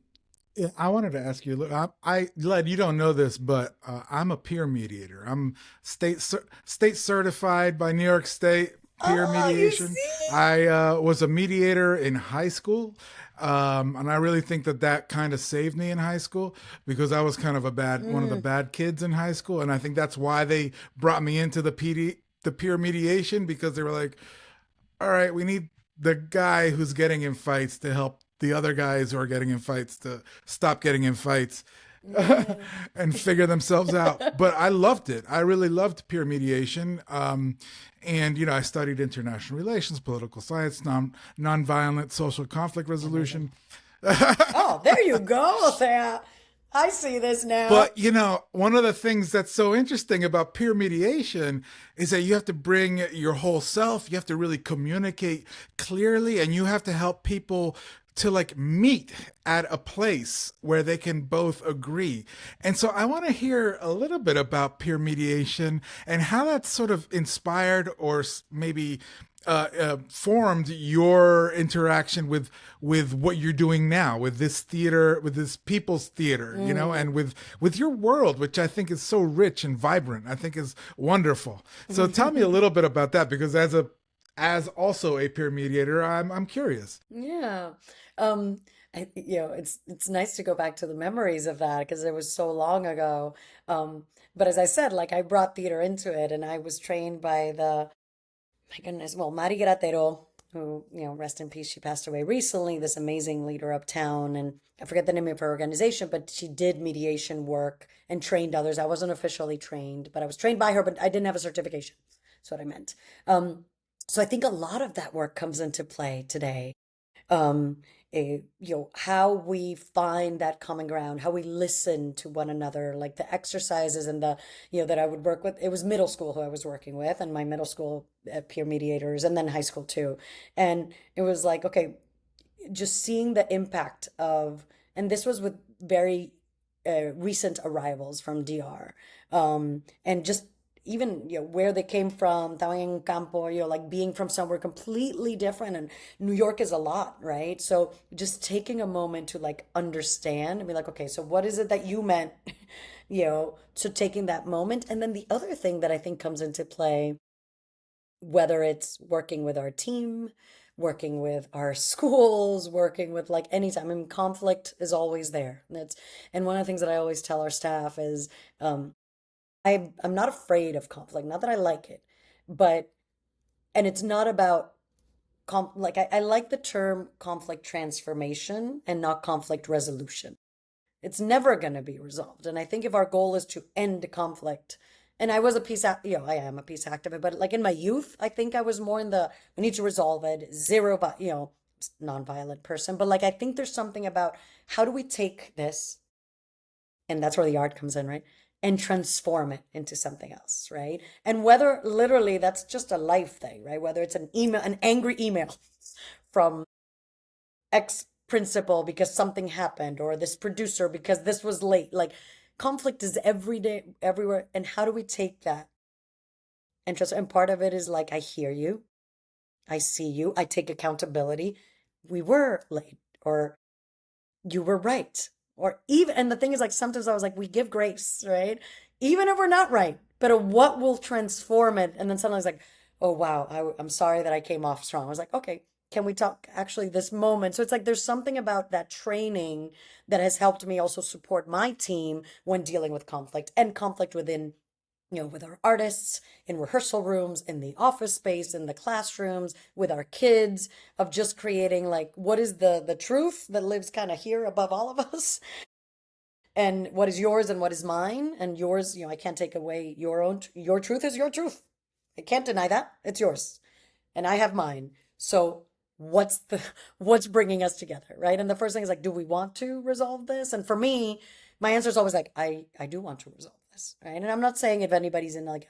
Yeah, I wanted to ask you, look, Led, you don't know this, but I'm a peer mediator. I'm state certified by New York State peer mediation. I was a mediator in high school. And I really think that kind of saved me in high school, because I was kind of one of the bad kids in high school. And I think that's why they brought me into the peer mediation, because they were like, all right, we need the guy who's getting in fights to help the other guys who are getting in fights to stop getting in fights and figure themselves out. But I loved it. I really loved peer mediation. And, I studied international relations, political science, nonviolent social conflict resolution. Oh, there you go. I see this now. But, one of the things that's so interesting about peer mediation is that you have to bring your whole self. You have to really communicate clearly, and you have to help people to like meet at a place where they can both agree. And so I want to hear a little bit about peer mediation and how that sort of inspired or maybe formed your interaction with what you're doing now, with this theater, with this People's Theater, and with your world, which I think is so rich and vibrant. I think is wonderful. So tell me a little bit about that, because as also a peer mediator, I'm curious. Yeah. It's nice to go back to the memories of that, because it was so long ago. But as I said, like, I brought theater into it, and I was trained by my goodness, well, Mari Gratero, who, rest in peace, she passed away recently, this amazing leader uptown, and I forget the name of her organization, but she did mediation work and trained others. I wasn't officially trained, but I was trained by her, but I didn't have a certification. That's what I meant. So I think a lot of that work comes into play today. How we find that common ground, how we listen to one another, like the exercises and that I would work with. It was middle school who I was working with, and my middle school peer mediators, and then high school too. And it was like, okay, just seeing the impact of, and this was with very recent arrivals from DR, and just even where they came from, estaba en campo, like being from somewhere completely different, and New York is a lot, right? So just taking a moment to like understand and be like, okay, so what is it that you meant, so taking that moment. And then the other thing that I think comes into play, whether it's working with our team, working with our schools, working with like anytime. I mean, conflict is always there. And one of the things that I always tell our staff is, I'm not afraid of conflict. Not that I like it, but and it's not about like I like the term conflict transformation and not conflict resolution. It's never going to be resolved. And I think if our goal is to end conflict, and I was a peace, I am a peace activist, but like in my youth, I think I was more in the we need to resolve it, zero, but nonviolent person. But like I think there's something about how do we take this, and that's where the art comes in, right? And transform it into something else, right? And whether literally that's just a life thing, right? Whether it's an email, an angry email from X principal because something happened, or this producer because this was late. Like conflict is every day, everywhere. And how do we take that and trust? And part of it is like, I hear you, I see you, I take accountability. We were late, or you were right. Or even, and the thing is like, sometimes I was like, we give grace, right? Even if we're not right, but what will transform it? And then sometimes like, oh, wow, I'm sorry that I came off strong. I was like, okay, can we talk actually this moment? So it's like, there's something about that training that has helped me also support my team when dealing with conflict, and conflict within, with our artists, in rehearsal rooms, in the office space, in the classrooms, with our kids, of just creating like, what is the truth that lives kind of here above all of us? And what is yours and what is mine? And yours, I can't take away your truth is your truth. I can't deny that. It's yours. And I have mine. So what's bringing us together, right? And the first thing is like, do we want to resolve this? And for me, my answer is always like, I do want to resolve this, right? And I'm not saying if anybody's in like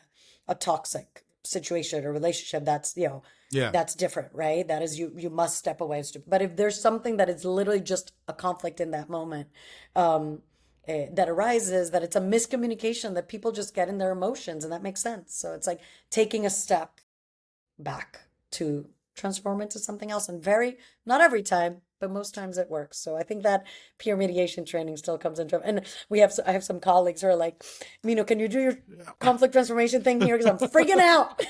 a toxic situation or relationship, that's, Yeah. that's different, right? That is, you must step away. But if there's something that is literally just a conflict in that moment, that arises, that it's a miscommunication, that people just get in their emotions, and that makes sense. So it's like taking a step back to transform into something else. And not every time, but most times it works. So I think that peer mediation training still comes into, and I have some colleagues who are like, Mino, can you do your conflict transformation thing here? Because I'm freaking out.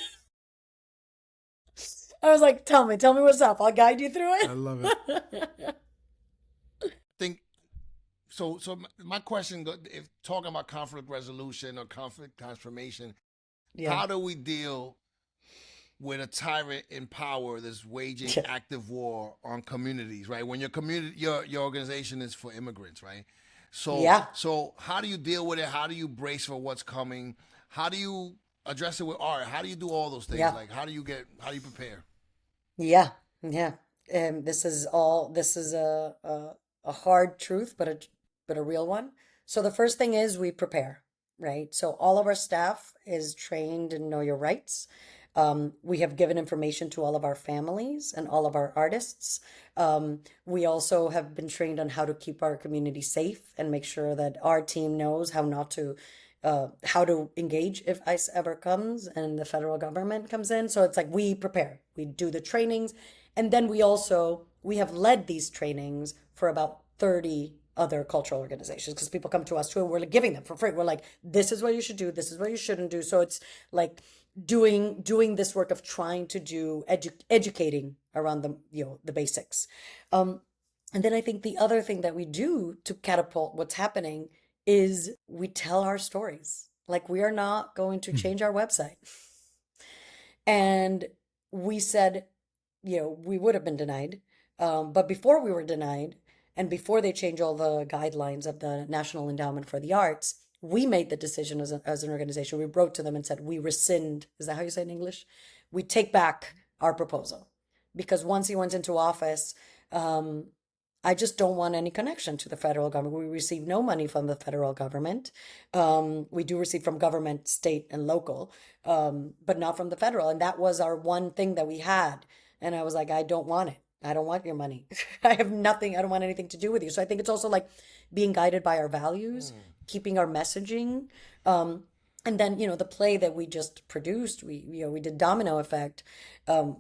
I was like, tell me what's up. I'll guide you through it. I love it. Think so. So my question, if talking about conflict resolution or conflict transformation, how do we deal with a tyrant in power that's waging active war on communities, right? When your community, your organization is for immigrants, right? So how do you deal with it? How do you brace for what's coming? How do you address it with art? How do you do all those things? Like how do you prepare? Yeah. This is a hard truth, but a real one. So the first thing is we prepare, right? So all of our staff is trained in Know Your Rights. We have given information to all of our families and all of our artists. We also have been trained on how to keep our community safe and make sure that our team knows how to engage if ICE ever comes and the federal government comes in. So it's like we prepare, we do the trainings, and then we have led these trainings for about 30 other cultural organizations, because people come to us too and we're like giving them for free. We're like, this is what you should do, this is what you shouldn't do. So it's like doing this work of trying to do educating around the basics. And then I think the other thing that we do to catapult what's happening is we tell our stories. Like, we are not going to change our website. And we said, we would have been denied. But before we were denied, and before they change all the guidelines of the National Endowment for the Arts, we made the decision as an organization. We wrote to them and said, we rescind. Is that how you say it in English? We take back our proposal. Because once he went into office, I just don't want any connection to the federal government. We receive no money from the federal government. We do receive from government, state, and local, but not from the federal. And that was our one thing that we had. And I was like, I don't want it. I don't want your money. I have nothing. I don't want anything to do with you. So I think it's also like being guided by our values, keeping our messaging. And then, the play that we just produced, we did Domino Effect,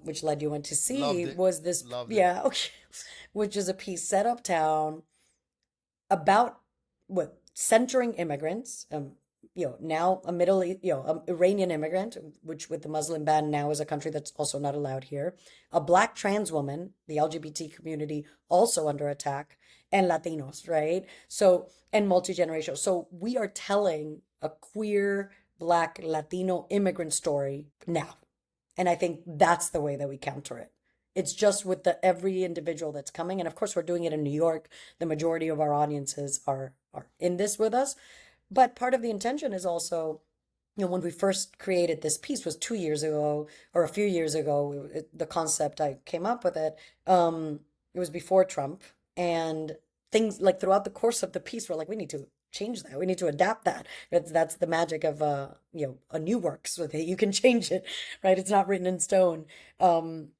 which led you went to see, Loved it. was this, Loved it. yeah, okay, which is a piece set uptown about what centering immigrants, now a Middle East, Iranian immigrant, which with the Muslim ban now is a country that's also not allowed here, a black trans woman, the LGBT community also under attack, and Latinos, right? So, and multi-generational. So we are telling a queer black Latino immigrant story now. And I think that's the way that we counter it. It's just with the every individual that's coming. And of course, we're doing it in New York. The majority of our audiences are in this with us. But part of the intention is also, when we first created this piece was 2 years ago or a few years ago, the concept, I came up with it. It was before Trump. And things like throughout the course of the piece, we're like, we need to change that. We need to adapt that. That's the magic of a new works with it. You can change it, right? It's not written in stone.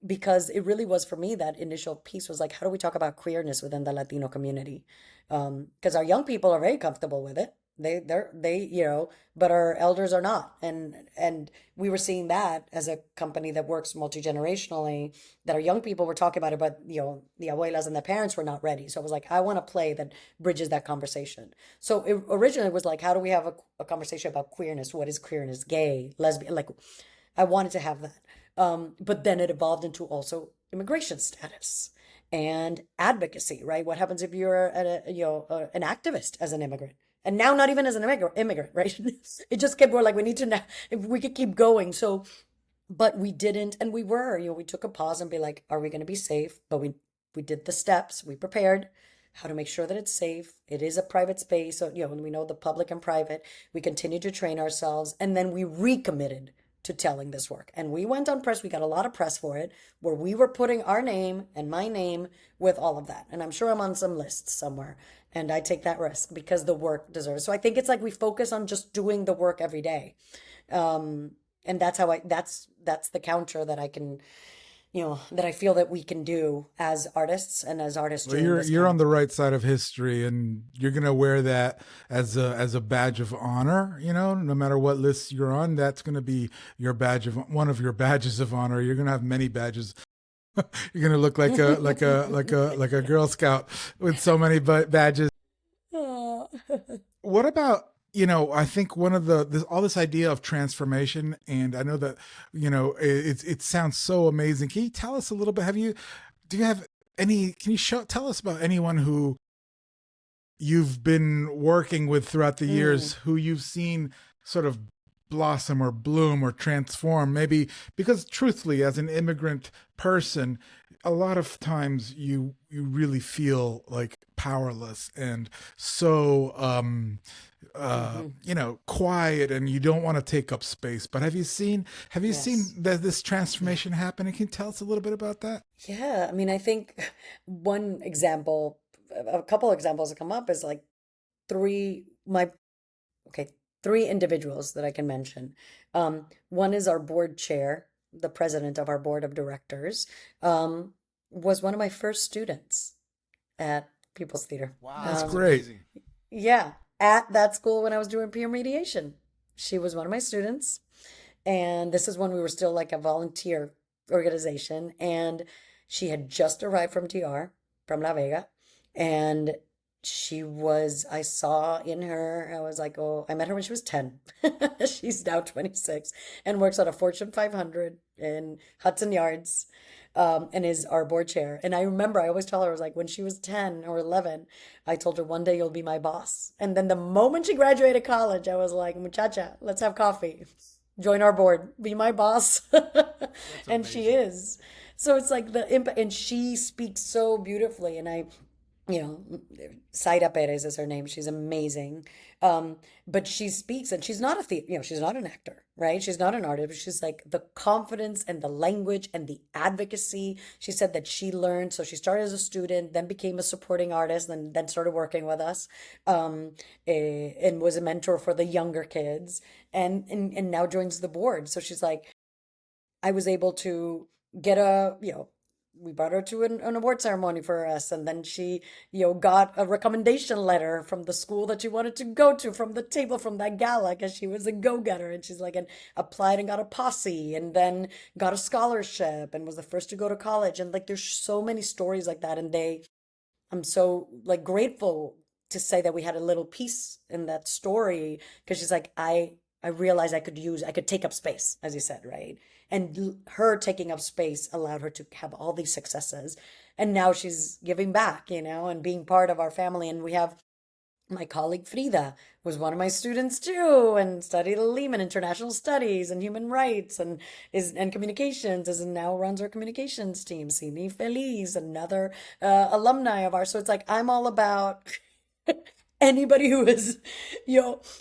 Because it really was for me that initial piece was like, how do we talk about queerness within the Latino community? Because our young people are very comfortable with it. But our elders are not. And we were seeing that as a company that works multi-generationally, that our young people were talking about it, but the abuelas and the parents were not ready. So I was like, I want to play that bridges that conversation. So it originally was like, how do we have a conversation about queerness? What is queerness? Gay, lesbian? Like, I wanted to have that. But then it evolved into also immigration status and advocacy, right? What happens if you're an activist as an immigrant? And now not even as an immigrant, right? It just kept, we're like, we need to now, if we could keep going. So, but we didn't, and we took a pause and be like, are we going to be safe? But we did the steps, we prepared how to make sure that it's safe. It is a private space. So, when we know the public and private, we continue to train ourselves. And then we recommitted to telling this work. And we went on press. We got a lot of press for it, where we were putting our name and my name with all of that. And I'm sure I'm on some list somewhere. And I take that risk because the work deserves. So I think it's like we focus on just doing the work every day. And that's the counter that I can, that I feel that we can do as artists and as artists Well, during this you're kind on of the time. right side of history, and you're gonna wear that as a badge of honor. No matter what list you're on, that's gonna be your badge of one of your badges of honor. You're gonna have many badges. You're gonna look like a Girl Scout with so many badges. Oh. What about, I think one of all this idea of transformation, and I know that, it sounds so amazing. Can you tell us a little bit? Do you have can you tell us about anyone who you've been working with throughout the Mm, years, who you've seen sort of blossom or bloom or transform? Maybe because truthfully, as an immigrant person, a lot of times you really feel like powerless and so hmm. quiet, and you don't want to take up space. But have you seen Yes. that this transformation happen? And can you tell us a little bit about that? Yeah. I mean, I think one example, a couple examples that come up is like three, my, okay, three individuals that I can mention. One is our board chair, the president of our board of directors, was one of my first students at People's Theater. Wow, That's that's Um, great. amazing. yeah, at that school when I was doing peer mediation. She was one of my students. And this is when we were still like a volunteer organization. And she had just arrived from DR, from La Vega. And I saw in her, I was like, oh, I met her when she was 10. She's now 26 and works at a Fortune 500 in Hudson Yards, and is our board chair. And I remember, I always tell her, I was like, when she was 10 or 11, I told her, one day you'll be my boss. And then the moment she graduated college, I was like, muchacha, let's have coffee. Join our board, be my boss. That's And she amazing. is. So it's like the impact, and she speaks so beautifully. And you know, Saida Perez is her name. She's amazing. Um, but she speaks, and she's not she's not an actor, right? She's not an artist, but she's like the confidence and the language and the advocacy. She said that she learned, so she started as a student, then became a supporting artist, and then started working with us, and was a mentor for the younger kids, and now joins the board. So she's like, I was able to get we brought her to an award ceremony for us, and then she, got a recommendation letter from the school that she wanted to go to from the table from that gala because she was a go-getter, and she's like, and applied and got a posse, and then got a scholarship and was the first to go to college, and like there's so many stories like that, and I'm so like grateful to say that we had a little piece in that story because she's like, I realized I could take up space, as you said, right? And her taking up space allowed her to have all these successes. And now she's giving back, and being part of our family. And we have my colleague Frida was one of my students too, and studied Lehman International Studies and Human Rights and Communications, and now runs our communications team. Sini Feliz, another alumni of ours. So it's like I'm all about anybody who has,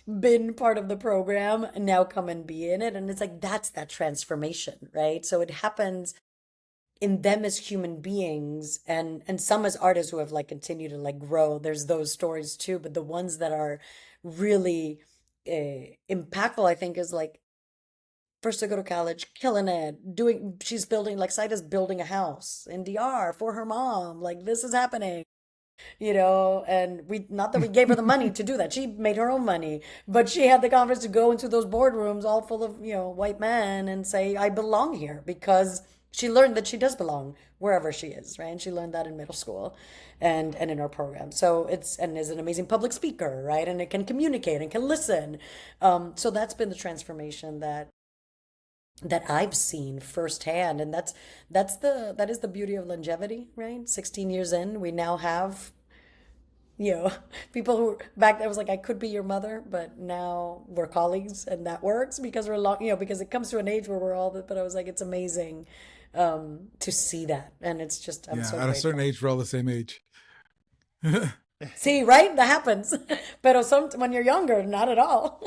been part of the program now come and be in it. And it's like that's that transformation, right? So it happens in them as human beings and some as artists who have like continued to like grow. There's those stories too, but the ones that are really impactful, I think, is like first to go to college, killing it, she's building, like Saida's building a house in DR for her mom. Like this is happening, and not that we gave her the money to do that. She made her own money, but she had the confidence to go into those boardrooms all full of, white men and say, I belong here, because she learned that she does belong wherever she is, right? And she learned that in middle school and in our program. So and is an amazing public speaker, right? And it can communicate and can listen. So that's been the transformation that I've seen firsthand. And that is the beauty of longevity, right? 16 years in, we now have, people who back then was like, I could be your mother, but now we're colleagues, and that works because we're long, because it comes to an age where we're all, but I was like, it's amazing to see that. And it's just, I'm so at grateful. a certain age, we're all the same age. See, right? That happens. But when you're younger, not at all.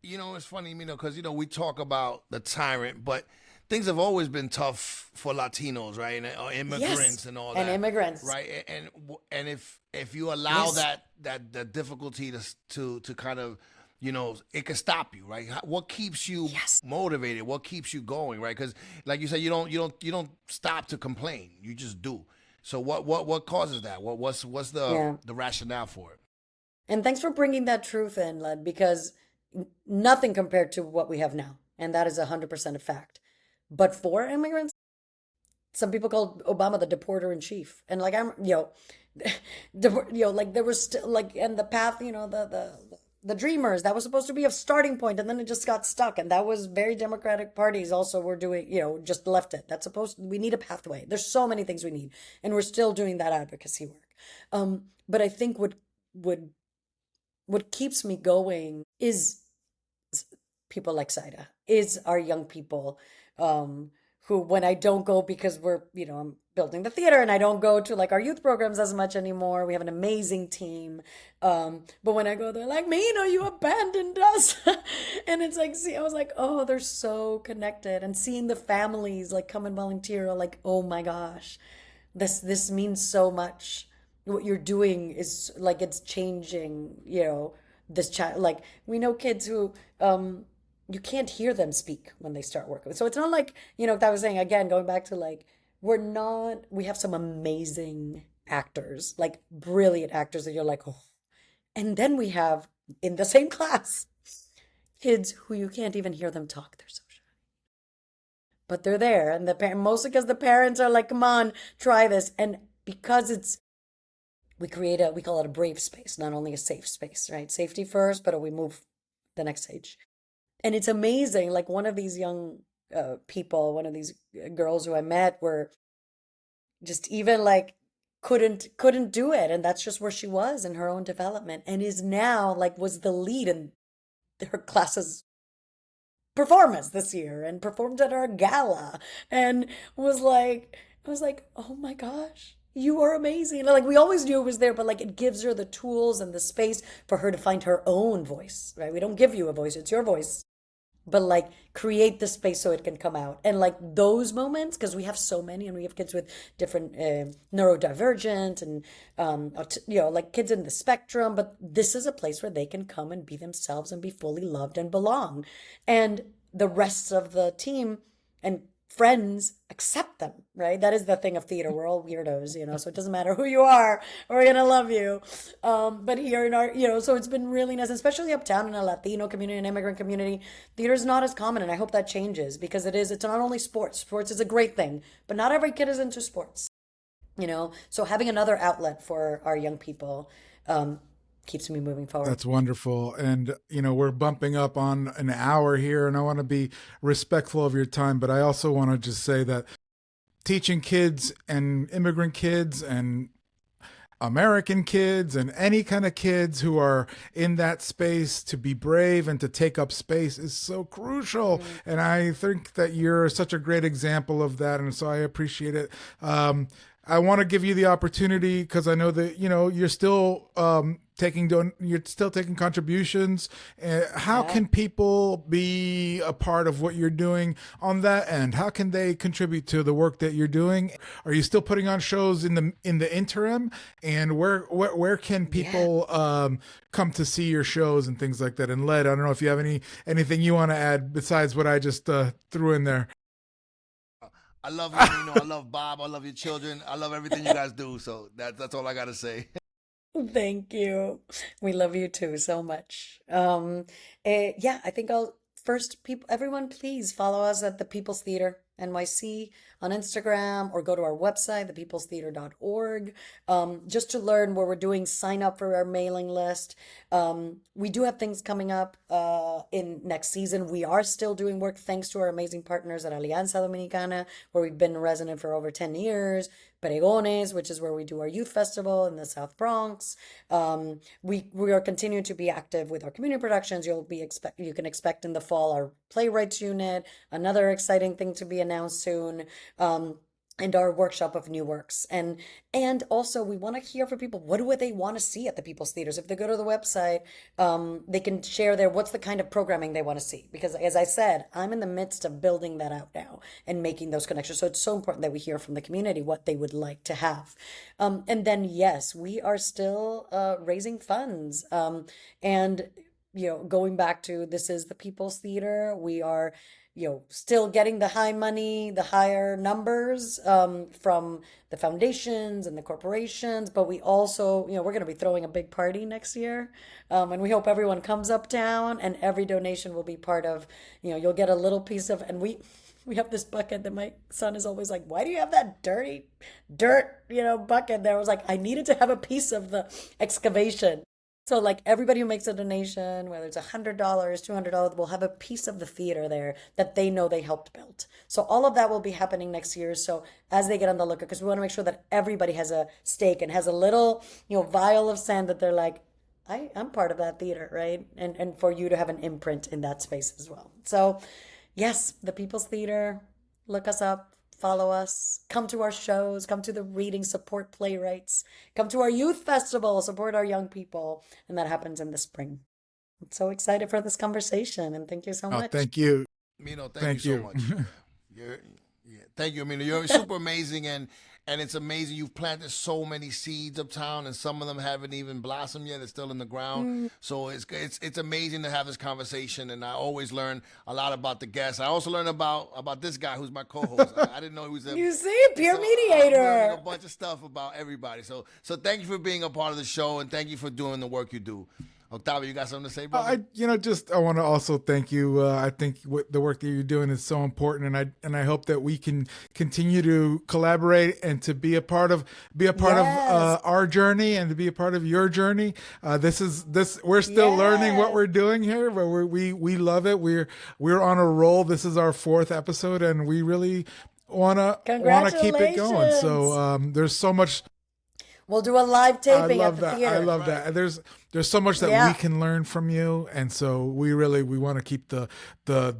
It's funny, because, we talk about the tyrant, but things have always been tough for Latinos, right? And immigrants Yes. and all And that. immigrants. Right. And if you allow Yes. that difficulty to kind of, it can stop you, right? What keeps you Yes. motivated? What keeps you going, right? Because like you said, you don't stop to complain. You just do. So what causes that? What's Yeah. the rationale for it? And thanks for bringing that truth in, Led, because nothing compared to what we have now. And that is 100% a fact. But for immigrants, some people called Obama the deporter in chief. And like, like there was still like, and the path, the dreamers, that was supposed to be a starting point, and then it just got stuck. And that was very Democratic parties also were doing, just left it. We need a pathway. There's so many things we need. And we're still doing that advocacy work. But I think what keeps me going is people like Saida, is our young people, who, when I don't go because I'm building the theater and I don't go to like our youth programs as much anymore. We have an amazing team. But when I go, they're like, Mino, you abandoned us. And it's like, I was like, oh, they're so connected. And seeing the families like come and volunteer, like, oh my gosh, this means so much. What you're doing is like, it's changing, this child. Like, we know kids who, you can't hear them speak when they start working. So it's not like, I was saying, again, going back to like, we have some amazing actors, like brilliant actors that you're like, oh. And then we have in the same class, kids who you can't even hear them talk. They're so shy. But they're there. And mostly because the parents are like, come on, try this. And because we call it a brave space, not only a safe space, right? Safety first, but we move the next stage. And it's amazing. Like one of these young people, one of these girls who I met were just even like couldn't do it. And that's just where she was in her own development, and is now like was the lead in her class's performance this year and performed at our gala and was like, I was like, oh my gosh, you are amazing. Like we always knew it was there, but like it gives her the tools and the space for her to find her own voice, right? We don't give you a voice, it's your voice. But like create the space so it can come out. And like those moments, because we have so many, and we have kids with different neurodivergent and like kids in the spectrum, but this is a place where they can come and be themselves and be fully loved and belong. And the rest of the team, and friends accept them, right? That is the thing of theater. We're all weirdos, so it doesn't matter who you are, we're gonna love you. But here in our, so it's been really nice, especially uptown in a Latino community and immigrant community. Theater is not as common, and I hope that changes because it's not only sports. Sports is a great thing, but not every kid is into sports, So having another outlet for our young people keeps me moving forward. That's wonderful. And, we're bumping up on an hour here, and I want to be respectful of your time, but I also want to just say that teaching kids and immigrant kids and American kids and any kind of kids who are in that space to be brave and to take up space is so crucial. And I think that you're such a great example of that. And so I appreciate it. I want to give you the opportunity because I know that, you're still taking contributions. How can people be a part of what you're doing on that end? How can they contribute to the work that you're doing? Are you still putting on shows in the interim? And where can people come to see your shows and things like that? And Led, I don't know if you have anything you want to add besides what I just threw in there. I love you, Mino. I love Bob. I love your children. I love everything you guys do. So that's all I got to say. Thank you. We love you too so much. I think everyone please follow us at the People's Theater NYC on Instagram or go to our website, thepeoplestheater.org, just to learn what we're doing. Sign up for our mailing list. We do have things coming up in next season. We are still doing work thanks to our amazing partners at Alianza Dominicana, where we've been resident for over 10 years. Pregones, which is where we do our youth festival in the South Bronx. We are continuing to be active with our community productions. You can expect in the fall our playwrights unit, another exciting thing to be announced soon. And our workshop of new works. And also we want to hear from people, what do they want to see at the People's Theaters? If they go to the website, they can share what's the kind of programming they want to see. Because as I said, I'm in the midst of building that out now and making those connections. So it's so important that we hear from the community what they would like to have. And then, yes, we are still raising funds. And, going back to this is the People's Theater, we are still getting the higher numbers from the foundations and the corporations, but we also, we're going to be throwing a big party next year. And we hope everyone comes uptown and every donation will be part of, you'll get a little piece of, and we have this bucket that my son is always like, why do you have that dirty dirt, bucket there? I was like, I needed to have a piece of the excavation. So everybody who makes a donation, whether it's $100, $200, will have a piece of the theater there that they know they helped build. So all of that will be happening next year. So as they get on the lookout, because we want to make sure that everybody has a stake and has a little, vial of sand that they're like, I'm part of that theater, right? And for you to have an imprint in that space as well. So yes, the People's Theater, look us up. Follow us, come to our shows, come to the reading, support playwrights, come to our youth festival, support our young people. And that happens in the spring. I'm so excited for this conversation and thank you so much. Thank you. Mino, thank you so much. Thank you, Mino. You're super amazing and it's amazing. You've planted so many seeds uptown and some of them haven't even blossomed yet. It's still in the ground. So it's amazing to have this conversation and I always learn a lot about the guests. I also learn about this guy who's my co-host. I didn't know he was You see, peer mediator. I'm learning a bunch of stuff about everybody. So thank you for being a part of the show and thank you for doing the work you do. Octavio, you got something to say, brother? I want to also thank you. I think the work that you're doing is so important, and I hope that we can continue to collaborate and to be a part of our journey and to be a part of your journey. We're still learning what we're doing here, but we love it. We're on a roll. This is our 4th episode, and we really want to keep it going. So there's so much. We'll do a live taping at the theater. I love that. There's so much that we can learn from you, and so we want to keep the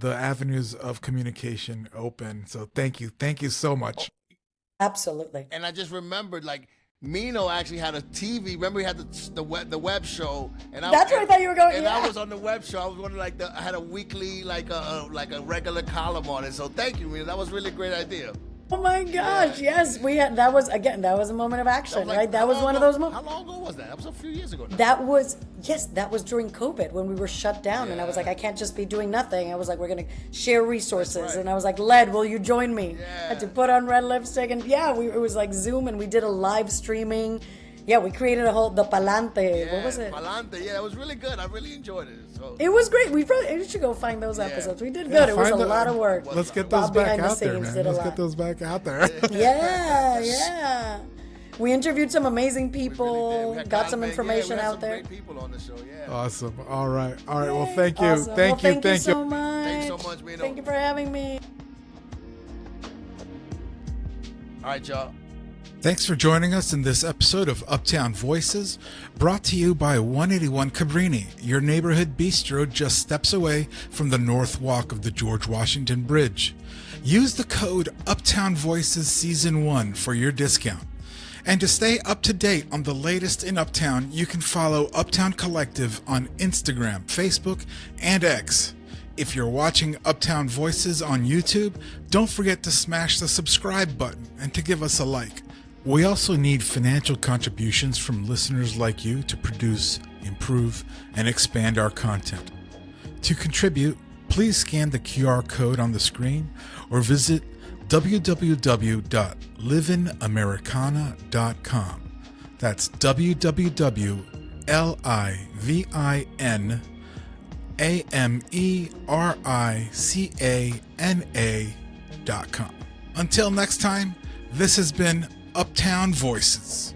avenues of communication open. So thank you so much. Absolutely. And I just remembered, Mino actually had a TV. Remember, he had the web show, and that's where I thought you were going. And I was on the web show. I was wondering, I had a weekly, a regular column on it. So thank you, Mino. That was really a great idea. Oh my gosh, yes, we had, that was a moment of action, right? That was one of those moments. How long ago was that? That was a few years ago now. That was, yes, that was during COVID when we were shut down. And I was like, I can't just be doing nothing. I was like, we're going to share resources. right. And I was like, Led, will you join me? Yeah. I had to put on red lipstick. And yeah, it was like Zoom, and we did a live streaming. Yeah, we created the Palante. What was it? Palante. Yeah, it was really good. I really enjoyed it. So. It was great. We should go find those episodes. We did good. It was a lot of work. Let's get those Bob back behind the out there, scenes man. did a Let's lot. get those back out there. Yeah. We interviewed some amazing We people, really did. We had got some Carmen. information we had out some there. Great people on the show. Yeah. Awesome. All right. Well, thank you. Awesome. Thank Well, you. Thank you so much. Thanks so much, Mino. Thank you for having me. All right, y'all. Thanks for joining us in this episode of Uptown Voices, brought to you by 181 Cabrini, your neighborhood bistro just steps away from the North Walk of the George Washington Bridge. Use the code Uptown Voices Season 1 for your discount. And to stay up to date on the latest in Uptown, you can follow Uptown Collective on Instagram, Facebook, and X. If you're watching Uptown Voices on YouTube, don't forget to smash the subscribe button and to give us a like. We also need financial contributions from listeners like you to produce, improve, and expand our content. To contribute, please scan the QR code on the screen or visit www.liveinamericana.com. That's www.liveamericana.com. Until next time, this has been Uptown Voices.